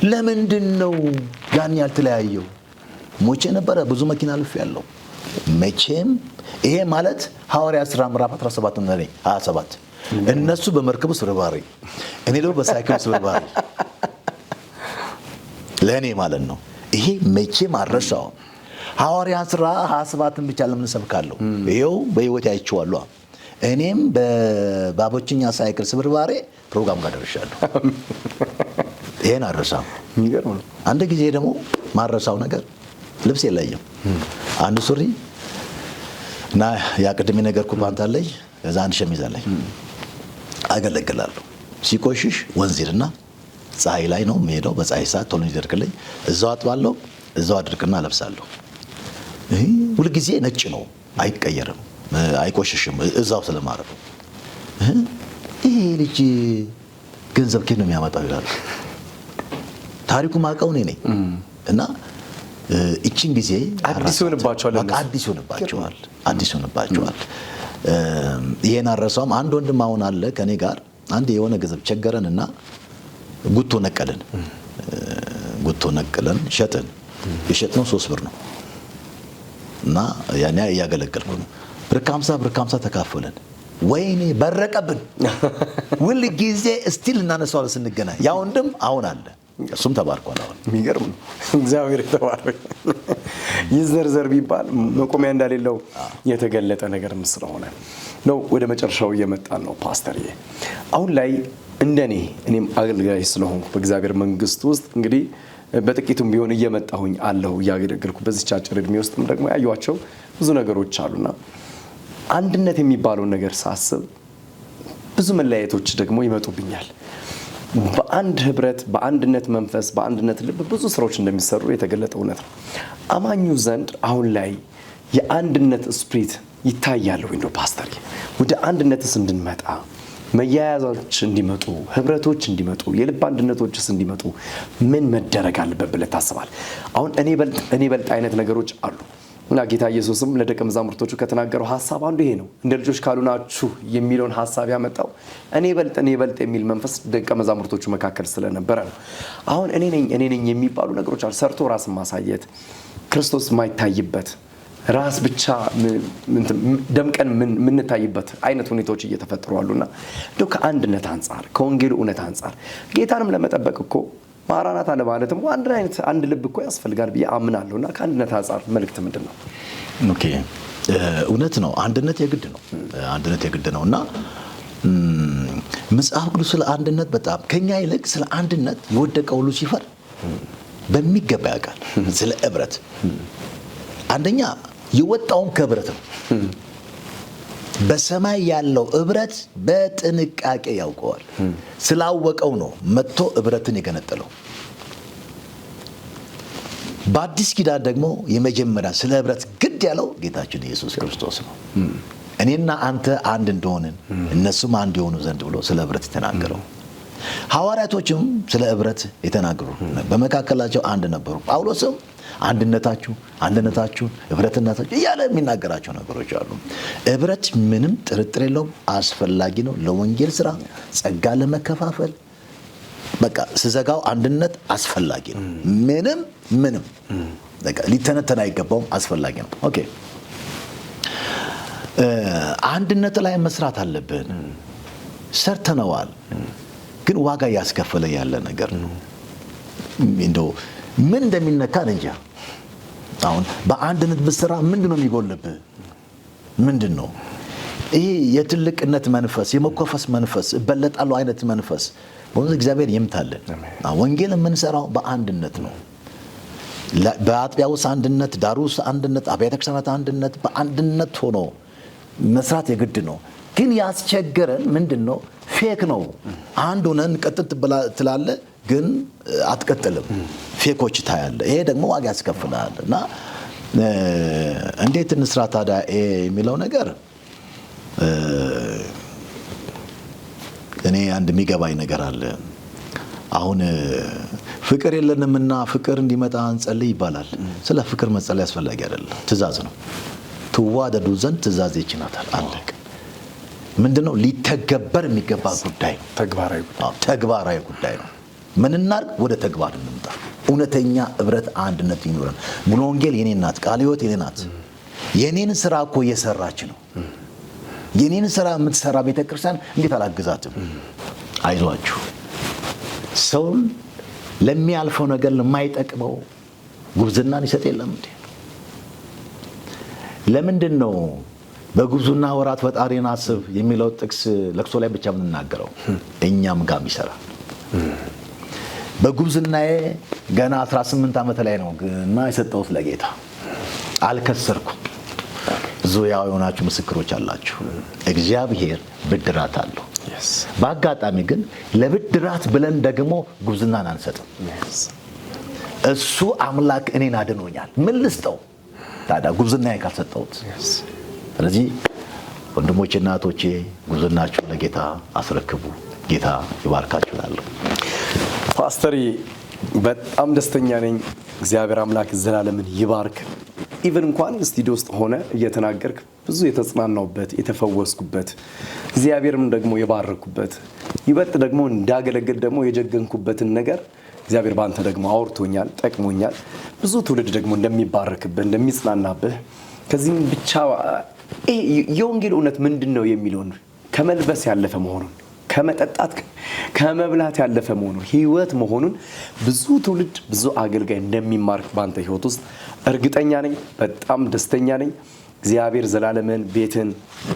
ለምንድን ነው ያን ያልተለያየው? ሞቼ ነበረ ብዙ መኪና አልፍ ያለው መቼም። ይሄ ማለት ሐዋርያት ሥራ ምዕራፍ 17 እና 27 እነሱ በመርከብ ስርባሪ እኔ ደግሞ በሳይክል ስርባሪ ለእኔ ማለት ነው። ይሄ መቼም አልረሳውም። ሐዋርያት ሥራ 27ን ብቻ ለምን ሰብካለሁ? ይሄው በህይወት አይቼዋለሁ። እኔም በባቦችኛ ሳይክል ስብርባሬ ፕሮግራም ጋር ደርሻለሁ። ይሄን አረሳም። የሚገርም ነው። አንድ ጊዜ ደግሞ ማረሳው ነገር ልብስ የለኝም። አንድ ሱሪ እና ያ ቅድም የነገርኩህ ፓንት አለኝ፣ ከዛ አንድ ሸሚዝ አለኝ። አገለግላለሁ። ሲቆሽሽ ወንዝ ሄድና ፀሐይ ላይ ነው የምሄደው። በፀሐይ ሰዓት ቶሎ ይደርቅልኝ፣ እዛው አጥባለሁ፣ እዛው አድርቅና ለብሳለሁ። ሁልጊዜ ነጭ ነው፣ አይቀየርም፣ አይቆሽሽም፣ እዛው ስለማረፍ። ይሄ ልጅ ገንዘብ ከየት ነው የሚያመጣው ይላሉ። ታሪኩ ማውቀው እኔ ነኝ። እና እቺን ጊዜ አዲስ ይሆንባቸዋል። ይሄን አረሳውም። አንድ ወንድም አሁን አለ ከኔ ጋር አንድ የሆነ ገንዘብ ቸገረንና ጉቶ ነቀለን ሸጥን። የሸጥነው 3 ብር ነው እና ያኔ እያገለገልኩ ነው። ብር 50 ተካፈለን። ወይኔ በረቀብን። ሁል ጊዜ እስቲል እናነሳዋለን ስንገናኝ። ያ ወንድም አሁን አለ፣ እሱም ተባርኳል። አሁን የሚገርም ነው። እግዚአብሔር የተባረከ ይዘርዘር ቢባል መቆሚያ እንደሌለው የተገለጠ ነገርም ስለሆነ ነው። ወደ መጨረሻው እየመጣን ነው ፓስተርዬ። አሁን ላይ እኔም አገልጋይ ስለሆንኩ በእግዚአብሔር መንግስት ውስጥ እንግዲህ በጥቂቱም ቢሆን እየመጣሁኝ አለሁ እያገለገልኩ። በዚህች አጭር ዕድሜ ውስጥም ደግሞ ያዩዋቸው ብዙ ነገሮች አሉና አንድነት የሚባለውን ነገር ሳስብ ብዙ መለያየቶች ደግሞ ይመጡብኛል። በአንድ ህብረት፣ በአንድነት መንፈስ፣ በአንድነት ልብ ብዙ ስራዎች እንደሚሰሩ የተገለጠ እውነት ነው። አማኙ ዘንድ አሁን ላይ የአንድነት ስፕሪት ይታያል ወይ ነው ፓስተር? ወደ አንድነትስ እንድንመጣ መያያዞች እንዲመጡ፣ ህብረቶች እንዲመጡ፣ የልብ አንድነቶችስ እንዲመጡ ምን መደረግ አለበት ብለህ ታስባለህ? አሁን እኔ በልጥ አይነት ነገሮች አሉ እና ጌታ ኢየሱስም ለደቀ መዛሙርቶቹ ከተናገረው ሐሳብ አንዱ ይሄ ነው። እንደ ልጆች ካሉናችሁ የሚለውን ሐሳብ ያመጣው እኔ በልጥ የሚል መንፈስ ደቀ መዛሙርቶቹ መካከል ስለነበረ ነው። አሁን እኔ ነኝ የሚባሉ ነገሮች አሉ። ሰርቶ ራስን ማሳየት፣ ክርስቶስ የማይታይበት ራስ ብቻ ደምቀን የምንታይበት አይነት ሁኔታዎች እየተፈጠሩ አሉና እንደው ከአንድነት አንጻር ከወንጌሉ እውነት አንጻር ጌታንም ለመጠበቅ እኮ ማራናታ ለማለትም አንድ ልብ እኮ ያስፈልጋል ብዬ አምናለሁና ከአንድነት አንጻር መልእክት ምንድን ነው? ኦኬ፣ እውነት ነው። አንድነት የግድ ነው እና መጽሐፍ ቅዱስ ስለ አንድነት በጣም ከኛ ይልቅ ስለ አንድነት የወደቀው ሉሲፈር በሚገባ ያውቃል። ስለ ህብረት አንደኛ የወጣውም ከህብረት ነው። በሰማይ ያለው ህብረት በጥንቃቄ ያውቀዋል። ስላወቀው ነው መጥቶ ህብረትን የገነጠለው። በአዲስ ኪዳን ደግሞ የመጀመሪያ ስለ ህብረት ግድ ያለው ጌታችን ኢየሱስ ክርስቶስ ነው። እኔና አንተ አንድ እንደሆንን እነሱም አንድ የሆኑ ዘንድ ብሎ ስለ ህብረት የተናገረው። ሐዋርያቶችም ስለ ህብረት የተናገሩ፣ በመካከላቸው አንድ ነበሩ። ጳውሎስም አንድነታችሁን ህብረትነታችሁ እያለ የሚናገራቸው ነገሮች አሉ። ህብረት ምንም ጥርጥር የለውም አስፈላጊ ነው ለወንጌል ስራ፣ ጸጋ ለመከፋፈል። በቃ ስዘጋው አንድነት አስፈላጊ ነው። ምንም በቃ ሊተነተን አይገባውም፣ አስፈላጊ ነው። ኦኬ፣ አንድነት ላይ መስራት አለብን። ሰርተነዋል፣ ግን ዋጋ ያስከፈለ ያለ ነገር ነው። እንደው ምን እንደሚነካ እንጃ። አሁን በአንድነት ብትሰራ ምንድነው የሚጎልብህ? ምንድነው ይሄ? የትልቅነት መንፈስ፣ የመኮፈስ መንፈስ፣ እበለጣለሁ አይነት መንፈስ በእውነት እግዚአብሔር ይምታልን። ወንጌል የምንሰራው በአንድነት ነው። በአጥቢያ ውስጥ አንድነት፣ ዳሩ ውስጥ አንድነት፣ አብያተ ክርስቲያናት አንድነት፣ በአንድነት ሆኖ መስራት የግድ ነው። ግን ያስቸገረን ምንድነው? ፌክ ነው። አንድ ሆነን ቀጥል ትላለ ግን አትቀጥልም። ፌኮች ታያለ። ይሄ ደግሞ ዋጋ ያስከፍላል። እና እንዴት እንስራ ታዲያ የሚለው ነገር እኔ አንድ የሚገባኝ ነገር አለ። አሁን ፍቅር የለንምና ፍቅር እንዲመጣ እንጸልይ ይባላል። ስለ ፍቅር መጸለይ አስፈላጊ አይደለም፣ ትእዛዝ ነው። ትዋደዱ ዘንድ ትእዛዝ ይችላታል። አለቀ። ምንድነው? ሊተገበር የሚገባ ጉዳይ ነው። ተግባራዊ ጉዳይ ነው። ምን እናድርግ? ወደ ተግባር እንምጣ። እውነተኛ ህብረት፣ አንድነት ይኖረን። ሙሉ ወንጌል የኔ ናት፣ ቃለ ሕይወት የኔ ናት። የኔን ስራ እኮ እየሰራች ነው። የኔን ስራ የምትሰራ ቤተክርስቲያን እንዴት አላግዛትም? አይዟችሁ። ሰው ለሚያልፈው ነገር ለማይጠቅመው ጉብዝናን ይሰጥ የለም እንዴ? ለምንድን ነው በጉብዝና ወራት ፈጣሪን አስብ የሚለው ጥቅስ ለቅሶ ላይ ብቻ የምንናገረው እኛም ጋር ይሰራል። በጉብዝናዬ ገና 18 ዓመት ላይ ነው እና የሰጠሁት ለጌታ አልከሰርኩም። ዙሪያው የሆናችሁ ምስክሮች አላችሁ። እግዚአብሔር ብድራት አለው። በአጋጣሚ ግን ለብድራት ብለን ደግሞ ጉብዝናን አንሰጥም። እሱ አምላክ እኔን አድኖኛል፣ ምን ልስጠው ታዲያ ጉብዝናዬ ካልሰጠሁት? ስለዚህ ወንድሞቼና እህቶቼ ጉብዝናችሁ ለጌታ አስረክቡ። ጌታ ይባርካችሁ እላለሁ። ፓስተር በጣም ደስተኛ ነኝ። እግዚአብሔር አምላክ ዘላለምን ይባርክ። ኢቭን እንኳን ስቱዲዮ ውስጥ ሆነ እየተናገርክ ብዙ የተጽናናውበት የተፈወስኩበት እግዚአብሔርም ደግሞ የባረኩበት ይበልጥ ደግሞ እንዳገለግል ደግሞ የጀገንኩበትን ነገር እግዚአብሔር ባንተ ደግሞ አውርቶኛል፣ ጠቅሞኛል። ብዙ ትውልድ ደግሞ እንደሚባረክብህ እንደሚጽናናብህ ከዚህም ብቻ የወንጌል እውነት ምንድነው የሚለውን ከመልበስ ያለፈ መሆኑን ከመጠጣት ከመብላት ያለፈ መሆኑን ህይወት መሆኑን ብዙ ትውልድ ብዙ አገልጋይ እንደሚማርክ ባንተ ህይወት ውስጥ እርግጠኛ ነኝ። በጣም ደስተኛ ነኝ። እግዚአብሔር ዘላለምን ቤትን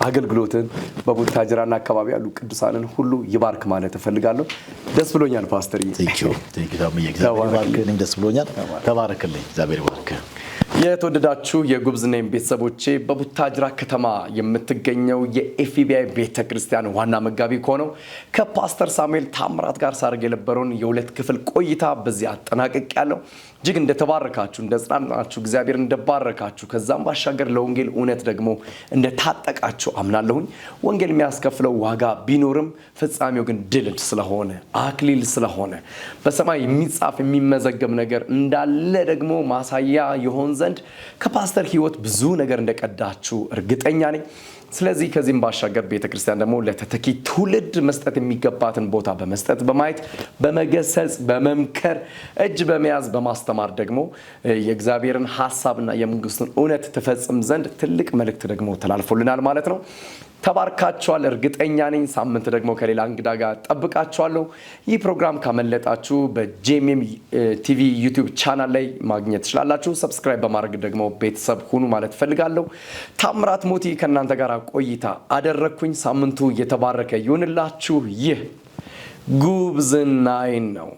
አገልግሎትን በቡታጅራና አካባቢ ያሉ ቅዱሳንን ሁሉ ይባርክ ማለት እፈልጋለሁ። ደስ ብሎኛል ፓስተር። ቴንኪው ደስ ብሎኛል። ተባረክልኝ። እግዚአብሔር ይባርክ። የተወደዳችሁ የጉብዝናዬ ቤተሰቦቼ በቡታጅራ ከተማ የምትገኘው የኤፍቢአይ ቤተክርስቲያን ዋና መጋቢ ሆነው ከፓስተር ሳሙኤል ታምራት ጋር ሳርግ የነበረውን የሁለት ክፍል ቆይታ በዚህ አጠናቅቄያለሁ። እጅግ እንደተባረካችሁ እንደጽናናችሁ እግዚአብሔር እንደባረካችሁ ከዛም ባሻገር ለወንጌል እውነት ደግሞ እንደታጠቃችሁ አምናለሁኝ። ወንጌል የሚያስከፍለው ዋጋ ቢኖርም ፍጻሜው ግን ድል ስለሆነ አክሊል ስለሆነ በሰማይ የሚጻፍ የሚመዘገብ ነገር እንዳለ ደግሞ ማሳያ ይሆን ዘንድ ከፓስተር ህይወት ብዙ ነገር እንደቀዳችሁ እርግጠኛ ነኝ። ስለዚህ ከዚህም ባሻገር ቤተክርስቲያን ደግሞ ለተተኪ ትውልድ መስጠት የሚገባትን ቦታ በመስጠት በማየት በመገሰጽ በመምከር እጅ በመያዝ በማስተማር ደግሞ የእግዚአብሔርን ሐሳብና የመንግስቱን እውነት ተፈጽም ዘንድ ትልቅ መልእክት ደግሞ ተላልፎልናል ማለት ነው። ተባርካችኋል እርግጠኛ ነኝ። ሳምንት ደግሞ ከሌላ እንግዳ ጋር ጠብቃችኋለሁ። ይህ ፕሮግራም ካመለጣችሁ በጄኤምኤም ቲቪ ዩቲዩብ ቻናል ላይ ማግኘት ትችላላችሁ። ሰብስክራይብ በማድረግ ደግሞ ቤተሰብ ሁኑ ማለት ፈልጋለሁ። ታምራት ሞቲ ከእናንተ ጋር ቆይታ አደረኩኝ። ሳምንቱ የተባረከ ይሁንላችሁ። ይህ ጉብዝናዬ ነው።